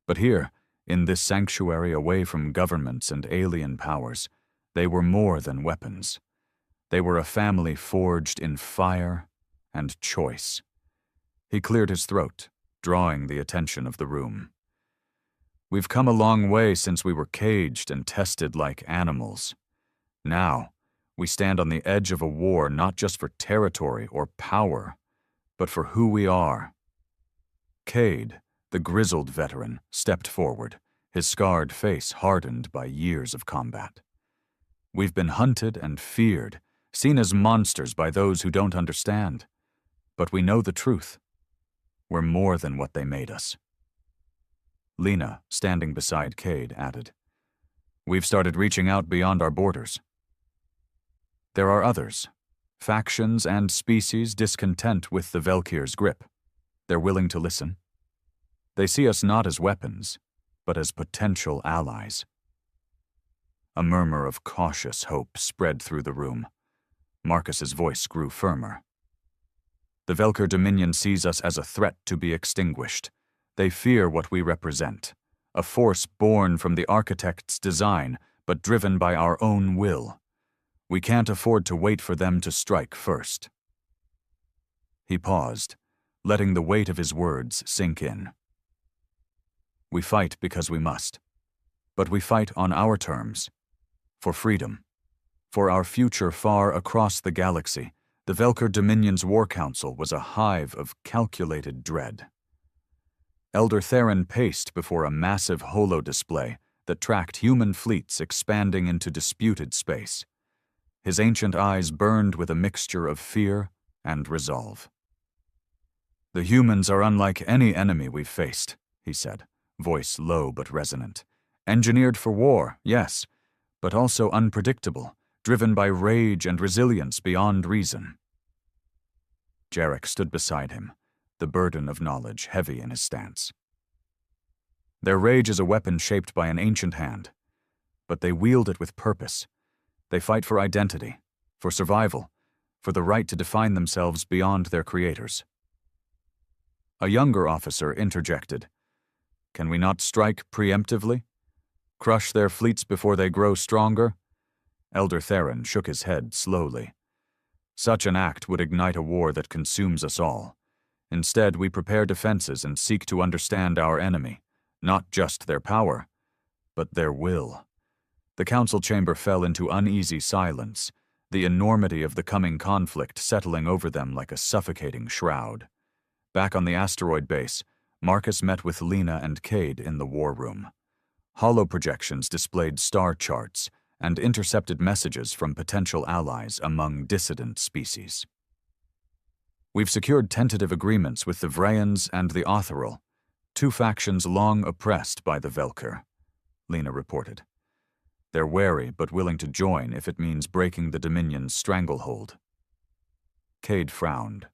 But here, in this sanctuary away from governments and alien powers, they were more than weapons. They were a family forged in fire and choice. He cleared his throat, drawing the attention of the room. We've come a long way since we were caged and tested like animals. Now, we stand on the edge of a war not just for territory or power, but for who we are. Cade, the grizzled veteran, stepped forward, his scarred face hardened by years of combat. We've been hunted and feared, seen as monsters by those who don't understand. But we know the truth. We're more than what they made us. Lena, standing beside Cade, added, We've started reaching out beyond our borders. There are others, factions and species discontent with the Velkir's grip. They're willing to listen. They see us not as weapons, but as potential allies. A murmur of cautious hope spread through the room. Marcus's voice grew firmer. The Velkir Dominion sees us as a threat to be extinguished. They fear what we represent, a force born from the architect's design, but driven by our own will. We can't afford to wait for them to strike first. He paused, letting the weight of his words sink in. We fight because we must, but we fight on our terms, for freedom, for our future far across the galaxy. The Velkir Dominion's War Council was a hive of calculated dread. Elder Theron paced before a massive holo-display that tracked human fleets expanding into disputed space. His ancient eyes burned with a mixture of fear and resolve. The humans are unlike any enemy we've faced, he said, voice low but resonant. Engineered for war, yes, but also unpredictable, driven by rage and resilience beyond reason. Jarek stood beside him, the burden of knowledge heavy in his stance. Their rage is a weapon shaped by an ancient hand, but they wield it with purpose. They fight for identity, for survival, for the right to define themselves beyond their creators. A younger officer interjected, Can we not strike preemptively? Crush their fleets before they grow stronger? Elder Theron shook his head slowly. Such an act would ignite a war that consumes us all. Instead, we prepare defenses and seek to understand our enemy, not just their power, but their will. The council chamber fell into uneasy silence, the enormity of the coming conflict settling over them like a suffocating shroud. Back on the asteroid base, Marcus met with Lena and Cade in the war room. Holoprojections displayed star charts and intercepted messages from potential allies among dissident species. We've secured tentative agreements with the Vrayans and the Otheral, two factions long oppressed by the Velker, Lena reported. They're wary but willing to join if it means breaking the Dominion's stranglehold. Cade frowned.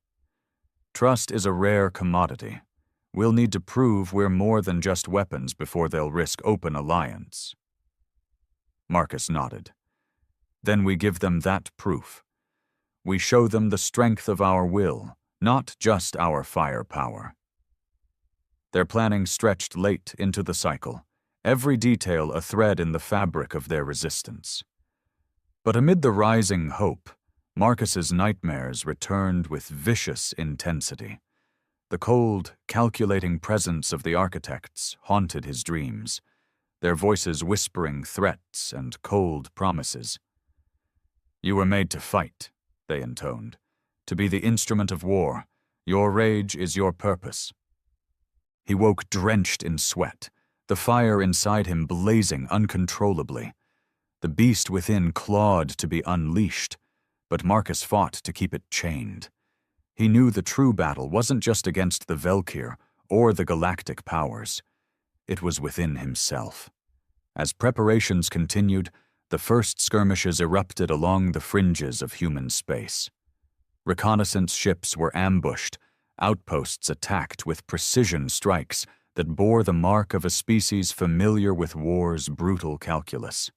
Trust is a rare commodity. We'll need to prove we're more than just weapons before they'll risk open alliance. Marcus nodded. Then we give them that proof. We show them the strength of our will, not just our firepower. Their planning stretched late into the cycle, every detail a thread in the fabric of their resistance. But amid the rising hope, Marcus's nightmares returned with vicious intensity. The cold, calculating presence of the architects haunted his dreams, their voices whispering threats and cold promises. You were made to fight, they intoned, to be the instrument of war. Your rage is your purpose. He woke drenched in sweat, the fire inside him blazing uncontrollably. The beast within clawed to be unleashed, but Marcus fought to keep it chained. He knew the true battle wasn't just against the Velkir or the galactic powers. It was within himself. As preparations continued, the first skirmishes erupted along the fringes of human space. Reconnaissance ships were ambushed, outposts attacked with precision strikes that bore the mark of a species familiar with war's brutal calculus.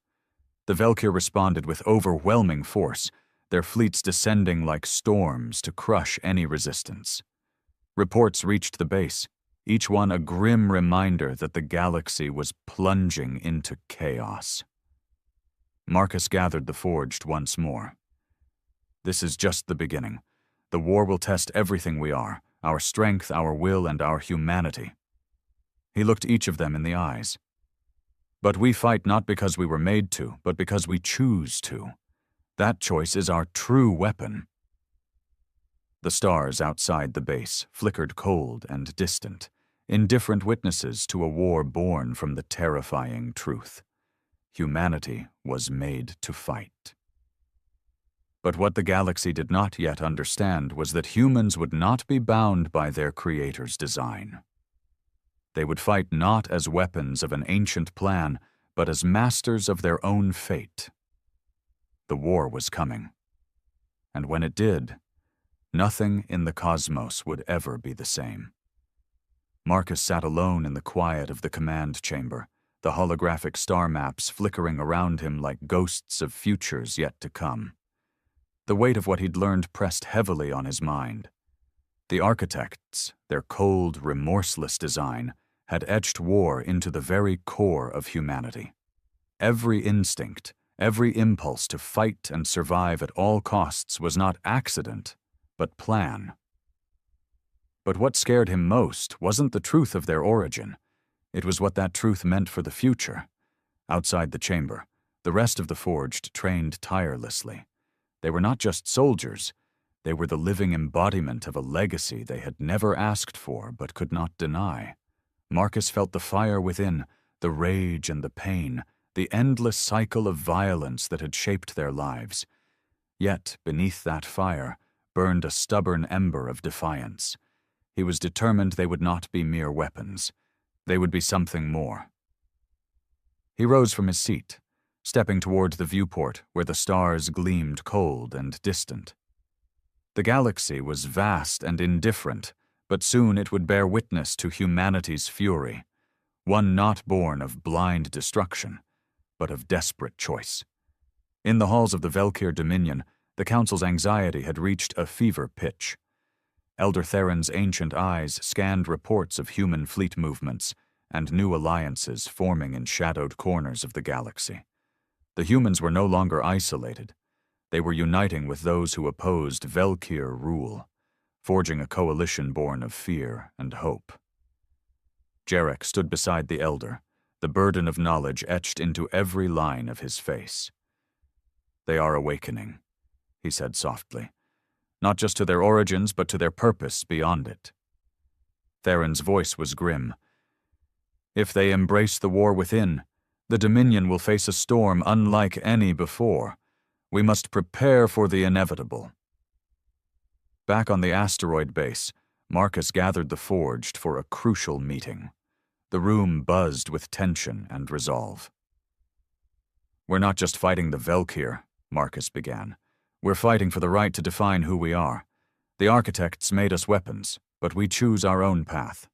The Velkir responded with overwhelming force, their fleets descending like storms to crush any resistance. Reports reached the base, each one a grim reminder that the galaxy was plunging into chaos. Marcus gathered the Forged once more. This is just the beginning. The war will test everything we are, our strength, our will, and our humanity. He looked each of them in the eyes. But we fight not because we were made to, but because we choose to. That choice is our true weapon. The stars outside the base flickered cold and distant, indifferent witnesses to a war born from the terrifying truth. Humanity was made to fight. But what the galaxy did not yet understand was that humans would not be bound by their Creator's design. They would fight not as weapons of an ancient plan, but as masters of their own fate. The war was coming. And when it did, nothing in the cosmos would ever be the same. Marcus sat alone in the quiet of the command chamber, the holographic star maps flickering around him like ghosts of futures yet to come. The weight of what he'd learned pressed heavily on his mind. The architects, their cold, remorseless design, had etched war into the very core of humanity. Every instinct, every impulse to fight and survive at all costs was not accident, but plan. But what scared him most wasn't the truth of their origin. It was what that truth meant for the future. Outside the chamber, the rest of the Forged trained tirelessly. They were not just soldiers. They were the living embodiment of a legacy they had never asked for but could not deny. Marcus felt the fire within, the rage and the pain, the endless cycle of violence that had shaped their lives. Yet, beneath that fire, burned a stubborn ember of defiance. He was determined they would not be mere weapons. They would be something more. He rose from his seat, stepping toward the viewport where the stars gleamed cold and distant. The galaxy was vast and indifferent, but soon it would bear witness to humanity's fury, one not born of blind destruction, but of desperate choice. In the halls of the Velkir Dominion, the Council's anxiety had reached a fever pitch. Elder Theron's ancient eyes scanned reports of human fleet movements and new alliances forming in shadowed corners of the galaxy. The humans were no longer isolated. They were uniting with those who opposed Velkir rule, forging a coalition born of fear and hope. Jarek stood beside the elder, the burden of knowledge etched into every line of his face. "They are awakening," he said softly, "not just to their origins, but to their purpose beyond it." Theron's voice was grim. "If they embrace the war within, the Dominion will face a storm unlike any before. We must prepare for the inevitable." Back on the asteroid base, Marcus gathered the Forged for a crucial meeting. The room buzzed with tension and resolve. "We're not just fighting the Velkir," Marcus began. "We're fighting for the right to define who we are. The architects made us weapons, but we choose our own path."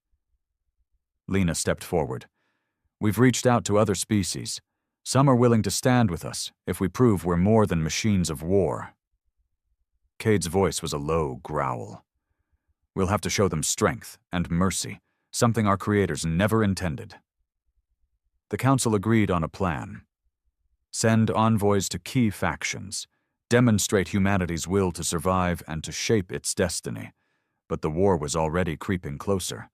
Lena stepped forward. "We've reached out to other species. Some are willing to stand with us if we prove we're more than machines of war." Cade's voice was a low growl. "We'll have to show them strength and mercy, something our creators never intended." The council agreed on a plan. Send envoys to key factions, demonstrate humanity's will to survive and to shape its destiny. But the war was already creeping closer.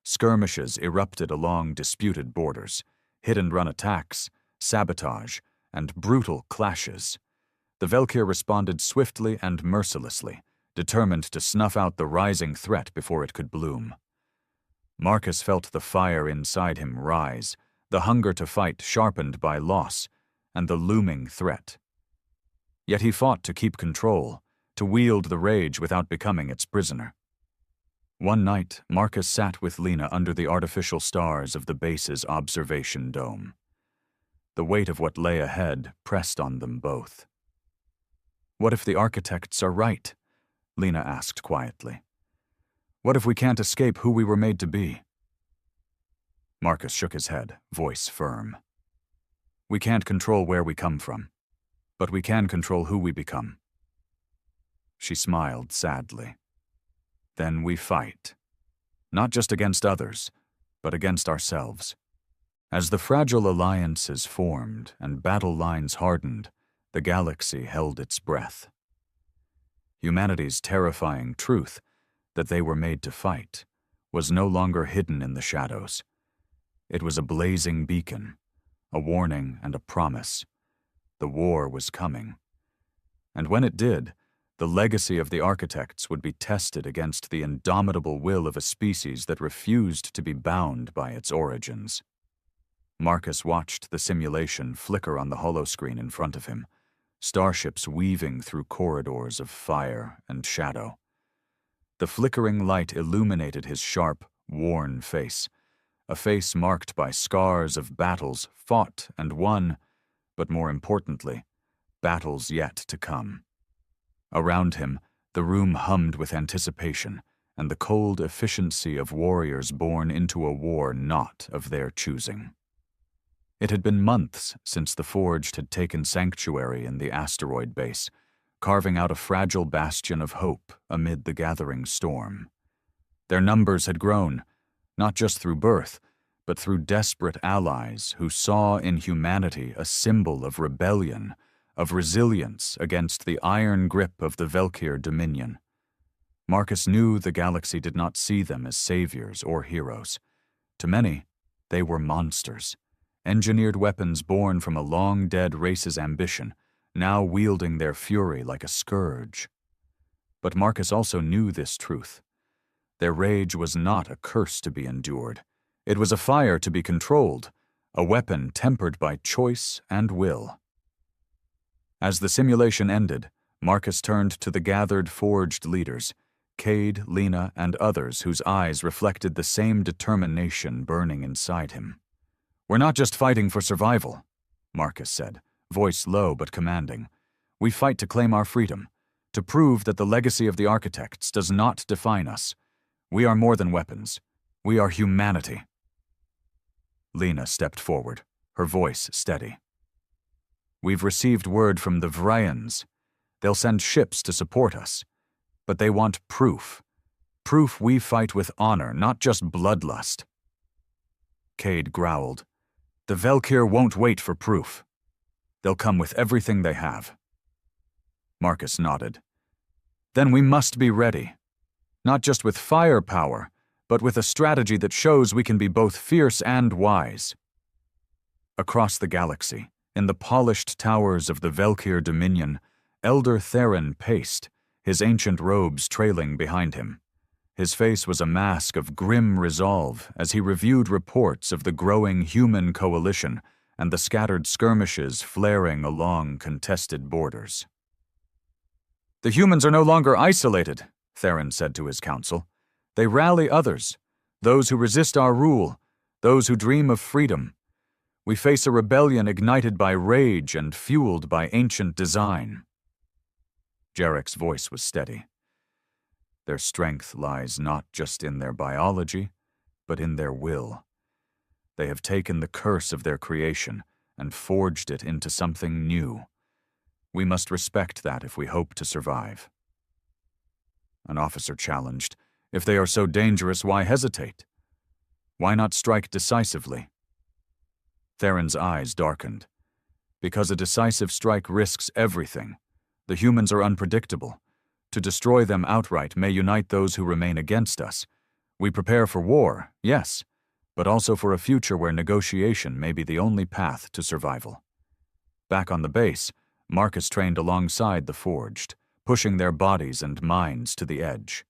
Skirmishes erupted along disputed borders, hit-and-run attacks, sabotage, and brutal clashes. The Velkir responded swiftly and mercilessly, determined to snuff out the rising threat before it could bloom. Marcus felt the fire inside him rise, the hunger to fight sharpened by loss, and the looming threat. Yet he fought to keep control, to wield the rage without becoming its prisoner. One night, Marcus sat with Lena under the artificial stars of the base's observation dome. The weight of what lay ahead pressed on them both. "What if the architects are right?" Lena asked quietly. "What if we can't escape who we were made to be?" Marcus shook his head, voice firm. "We can't control where we come from, but we can control who we become." She smiled sadly. "Then we fight. Not just against others, but against ourselves." As the fragile alliances formed and battle lines hardened, the galaxy held its breath. Humanity's terrifying truth, that they were made to fight, was no longer hidden in the shadows. It was a blazing beacon, a warning and a promise. The war was coming. And when it did, the legacy of the architects would be tested against the indomitable will of a species that refused to be bound by its origins. Marcus watched the simulation flicker on the holoscreen in front of him, starships weaving through corridors of fire and shadow. The flickering light illuminated his sharp, worn face, a face marked by scars of battles fought and won, but more importantly, battles yet to come. Around him, the room hummed with anticipation and the cold efficiency of warriors born into a war not of their choosing. It had been months since the Forged had taken sanctuary in the asteroid base, carving out a fragile bastion of hope amid the gathering storm. Their numbers had grown, not just through birth, but through desperate allies who saw in humanity a symbol of rebellion, of resilience against the iron grip of the Velkir Dominion. Marcus knew the galaxy did not see them as saviors or heroes. To many, they were monsters, engineered weapons born from a long-dead race's ambition, now wielding their fury like a scourge. But Marcus also knew this truth. Their rage was not a curse to be endured. It was a fire to be controlled, a weapon tempered by choice and will. As the simulation ended, Marcus turned to the gathered Forged leaders, Cade, Lena, and others whose eyes reflected the same determination burning inside him. "We're not just fighting for survival," Marcus said, voice low but commanding. "We fight to claim our freedom, to prove that the legacy of the architects does not define us. We are more than weapons. We are humanity." Lena stepped forward, her voice steady. "We've received word from the Vryans. They'll send ships to support us. But they want proof. Proof we fight with honor, not just bloodlust." Cade growled. "The Velkir won't wait for proof." They'll come with everything they have. Marcus nodded. Then we must be ready. Not just with firepower, but with a strategy that shows we can be both fierce and wise. Across the galaxy, in the polished towers of the Velkir Dominion, Elder Theron paced, his ancient robes trailing behind him. His face was a mask of grim resolve as he reviewed reports of the growing human coalition and the scattered skirmishes flaring along contested borders. The humans are no longer isolated, Theron said to his council. They rally others, those who resist our rule, those who dream of freedom. We face a rebellion ignited by rage and fueled by ancient design. Jarek's voice was steady. Their strength lies not just in their biology, but in their will. They have taken the curse of their creation and forged it into something new. We must respect that if we hope to survive. An officer challenged, if they are so dangerous, why hesitate? Why not strike decisively? Theron's eyes darkened. Because a decisive strike risks everything. The humans are unpredictable. To destroy them outright may unite those who remain against us. We prepare for war, yes, but also for a future where negotiation may be the only path to survival. Back on the base, Marcus trained alongside the Forged, pushing their bodies and minds to the edge.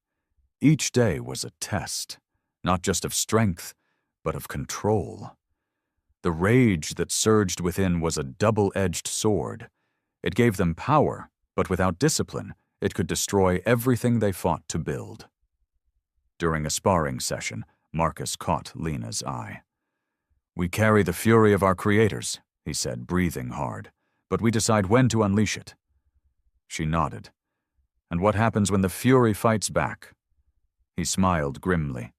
Each day was a test, not just of strength, but of control. The rage that surged within was a double-edged sword. It gave them power, but without discipline, it could destroy everything they fought to build. During a sparring session, Marcus caught Lena's eye. We carry the fury of our creators, he said, breathing hard, but we decide when to unleash it. She nodded. And what happens when the fury fights back? He smiled grimly.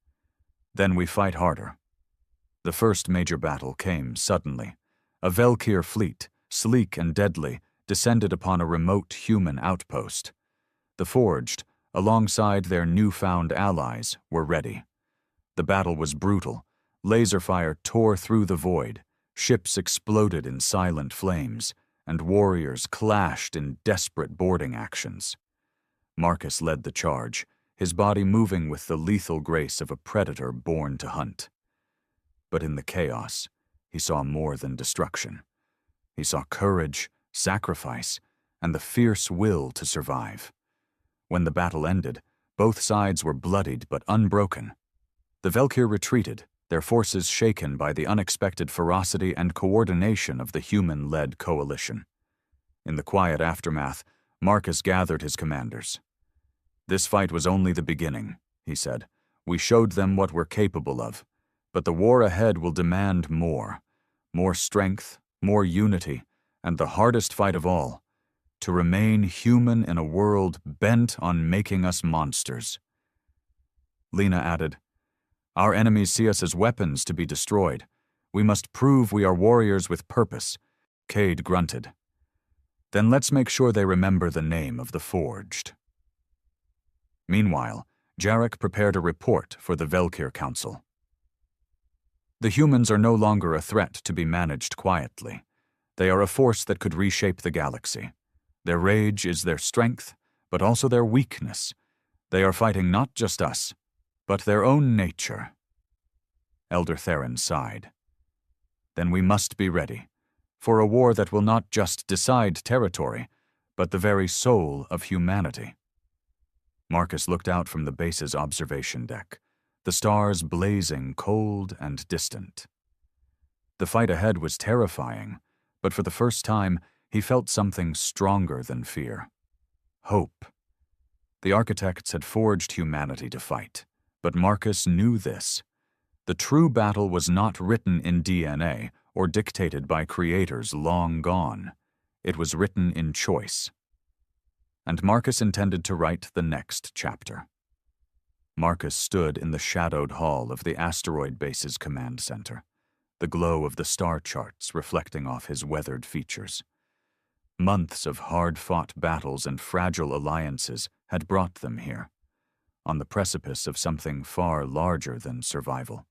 Then we fight harder. The first major battle came suddenly. A Velkir fleet, sleek and deadly, descended upon a remote human outpost. The Forged, alongside their newfound allies, were ready. The battle was brutal. Laser fire tore through the void. Ships exploded in silent flames, and warriors clashed in desperate boarding actions. Marcus led the charge, his body moving with the lethal grace of a predator born to hunt. But in the chaos, he saw more than destruction. He saw courage, sacrifice, and the fierce will to survive. When the battle ended, both sides were bloodied but unbroken. The Velkir retreated, their forces shaken by the unexpected ferocity and coordination of the human-led coalition. In the quiet aftermath, Marcus gathered his commanders. This fight was only the beginning, he said. We showed them what we're capable of, but the war ahead will demand more. More strength, more unity, and the hardest fight of all, to remain human in a world bent on making us monsters. Lena added, Our enemies see us as weapons to be destroyed. We must prove we are warriors with purpose. Cade grunted. Then let's make sure they remember the name of the Forged. Meanwhile, Jarek prepared a report for the Velkir Council. The humans are no longer a threat to be managed quietly. They are a force that could reshape the galaxy. Their rage is their strength, but also their weakness. They are fighting not just us, but their own nature. Elder Theron sighed. Then we must be ready, for a war that will not just decide territory, but the very soul of humanity. Marcus looked out from the base's observation deck, the stars blazing cold and distant. The fight ahead was terrifying, but for the first time, he felt something stronger than fear. Hope. The architects had forged humanity to fight, but Marcus knew this. The true battle was not written in DNA or dictated by creators long gone. It was written in choice. And Marcus intended to write the next chapter. Marcus stood in the shadowed hall of the asteroid base's command center, the glow of the star charts reflecting off his weathered features. Months of hard-fought battles and fragile alliances had brought them here, on the precipice of something far larger than survival.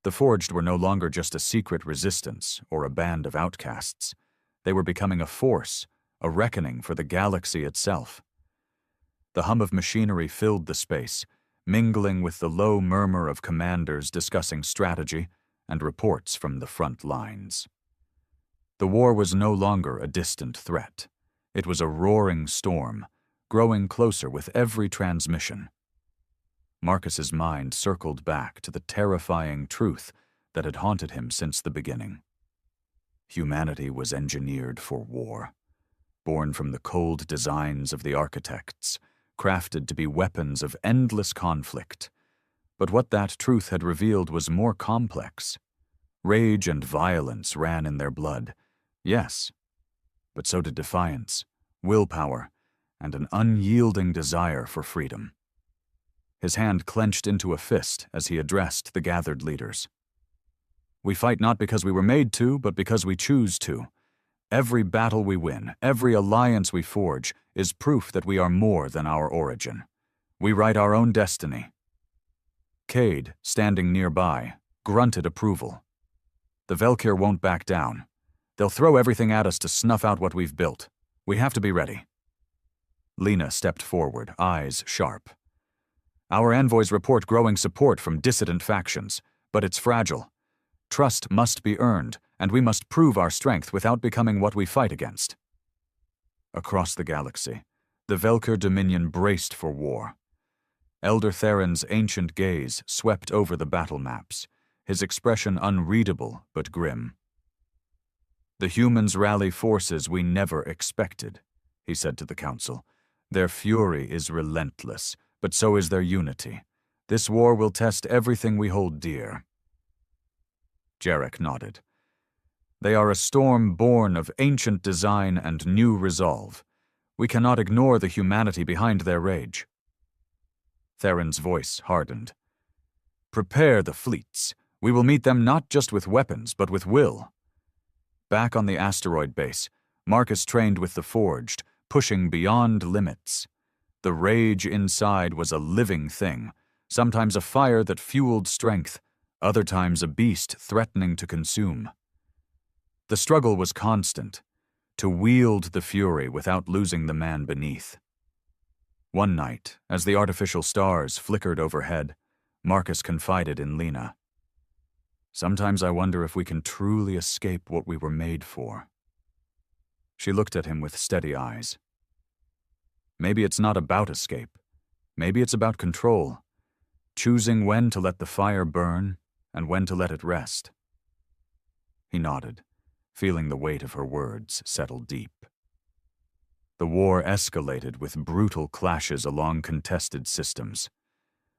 The Forged were no longer just a secret resistance or a band of outcasts. They were becoming a force, a reckoning for the galaxy itself. The hum of machinery filled the space, mingling with the low murmur of commanders discussing strategy and reports from the front lines. The war was no longer a distant threat. It was a roaring storm, growing closer with every transmission. Marcus's mind circled back to the terrifying truth that had haunted him since the beginning. Humanity was engineered for war, born from the cold designs of the architects, crafted to be weapons of endless conflict. But what that truth had revealed was more complex. Rage and violence ran in their blood, yes, but so did defiance, willpower, and an unyielding desire for freedom. His hand clenched into a fist as he addressed the gathered leaders. We fight not because we were made to, but because we choose to. Every battle we win, every alliance we forge, is proof that we are more than our origin. We write our own destiny. Cade, standing nearby, grunted approval. The Velkyr won't back down. They'll throw everything at us to snuff out what we've built. We have to be ready. Lena stepped forward, eyes sharp. Our envoys report growing support from dissident factions, but it's fragile. Trust must be earned, and we must prove our strength without becoming what we fight against. Across the galaxy, the Velkyr Dominion braced for war. Elder Theron's ancient gaze swept over the battle maps, his expression unreadable but grim. The humans rally forces we never expected, he said to the council. Their fury is relentless, but so is their unity. This war will test everything we hold dear. Jarek nodded. They are a storm born of ancient design and new resolve. We cannot ignore the humanity behind their rage. Theron's voice hardened. Prepare the fleets. We will meet them not just with weapons, but with will. Back on the asteroid base, Marcus trained with the Forged, pushing beyond limits. The rage inside was a living thing, sometimes a fire that fueled strength, other times a beast threatening to consume. The struggle was constant, to wield the fury without losing the man beneath. One night, as the artificial stars flickered overhead, Marcus confided in Lena. Sometimes I wonder if we can truly escape what we were made for. She looked at him with steady eyes. Maybe it's not about escape. Maybe it's about control, choosing when to let the fire burn and when to let it rest. He nodded, feeling the weight of her words settle deep. The war escalated with brutal clashes along contested systems.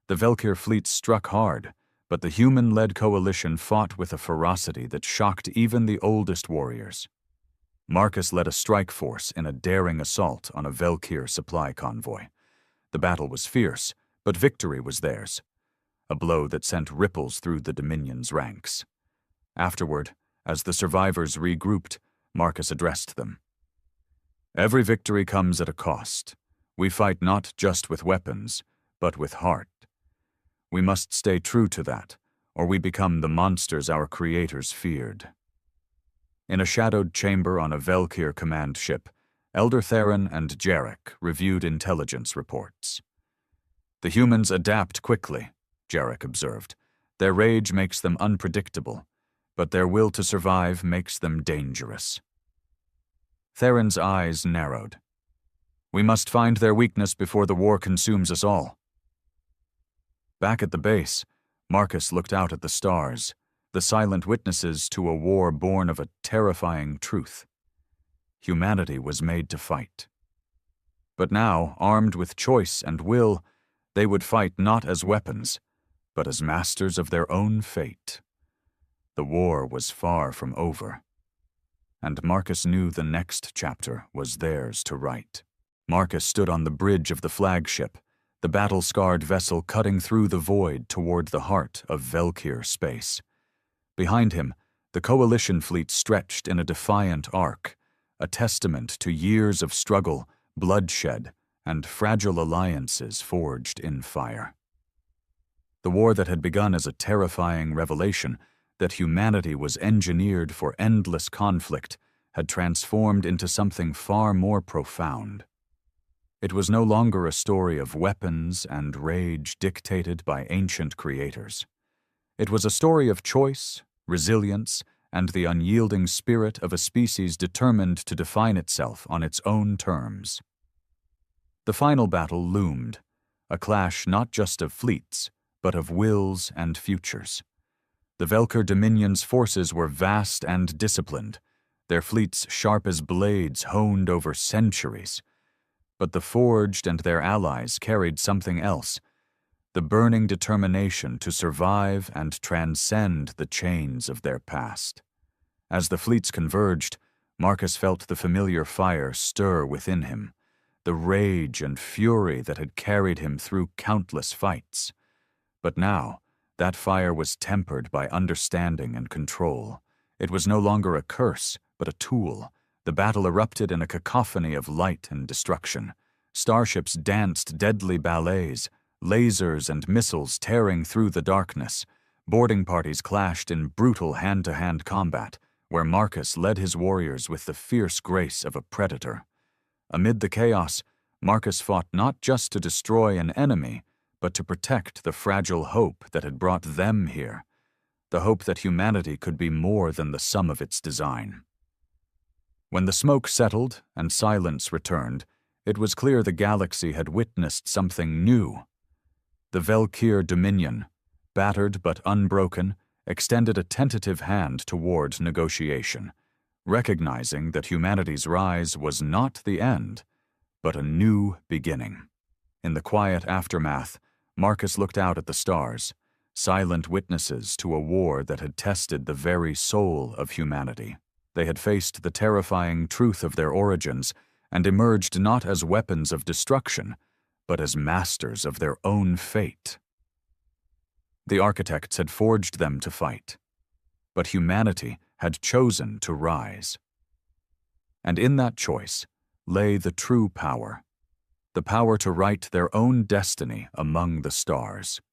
The Velkyr fleet struck hard, but the human-led coalition fought with a ferocity that shocked even the oldest warriors. Marcus led a strike force in a daring assault on a Velkyr supply convoy. The battle was fierce, but victory was theirs, a blow that sent ripples through the Dominion's ranks. Afterward, as the survivors regrouped, Marcus addressed them. Every victory comes at a cost. We fight not just with weapons, but with heart. We must stay true to that, or we become the monsters our creators feared. In a shadowed chamber on a Velkyr command ship, Elder Theron and Jarek reviewed intelligence reports. The humans adapt quickly, Jarek observed. Their rage makes them unpredictable, but their will to survive makes them dangerous. Theron's eyes narrowed. We must find their weakness before the war consumes us all. Back at the base, Marcus looked out at the stars, the silent witnesses to a war born of a terrifying truth. Humanity was made to fight. But now, armed with choice and will, they would fight not as weapons, but as masters of their own fate. The war was far from over, and Marcus knew the next chapter was theirs to write. Marcus stood on the bridge of the flagship, the battle-scarred vessel cutting through the void toward the heart of Velkyr space. Behind him, the Coalition fleet stretched in a defiant arc, a testament to years of struggle, bloodshed, and fragile alliances forged in fire. The war that had begun as a terrifying revelation that humanity was engineered for endless conflict had transformed into something far more profound. It was no longer a story of weapons and rage dictated by ancient creators. It was a story of choice, resilience, and the unyielding spirit of a species determined to define itself on its own terms. The final battle loomed, a clash not just of fleets, but of wills and futures. The Velker Dominion's forces were vast and disciplined, their fleets sharp as blades honed over centuries. But the Forged and their allies carried something else, the burning determination to survive and transcend the chains of their past. As the fleets converged, Marcus felt the familiar fire stir within him, the rage and fury that had carried him through countless fights. But now, that fire was tempered by understanding and control. It was no longer a curse, but a tool. The battle erupted in a cacophony of light and destruction. Starships danced deadly ballets, lasers and missiles tearing through the darkness. Boarding parties clashed in brutal hand-to-hand combat, where Marcus led his warriors with the fierce grace of a predator. Amid the chaos, Marcus fought not just to destroy an enemy, but to protect the fragile hope that had brought them here, the hope that humanity could be more than the sum of its design. When the smoke settled and silence returned, it was clear the galaxy had witnessed something new. The Velkir Dominion, battered but unbroken, extended a tentative hand toward negotiation, recognizing that humanity's rise was not the end, but a new beginning. In the quiet aftermath, Marcus looked out at the stars, silent witnesses to a war that had tested the very soul of humanity. They had faced the terrifying truth of their origins and emerged not as weapons of destruction, but as masters of their own fate. The architects had forged them to fight, but humanity had chosen to rise. And in that choice lay the true power, the power to write their own destiny among the stars.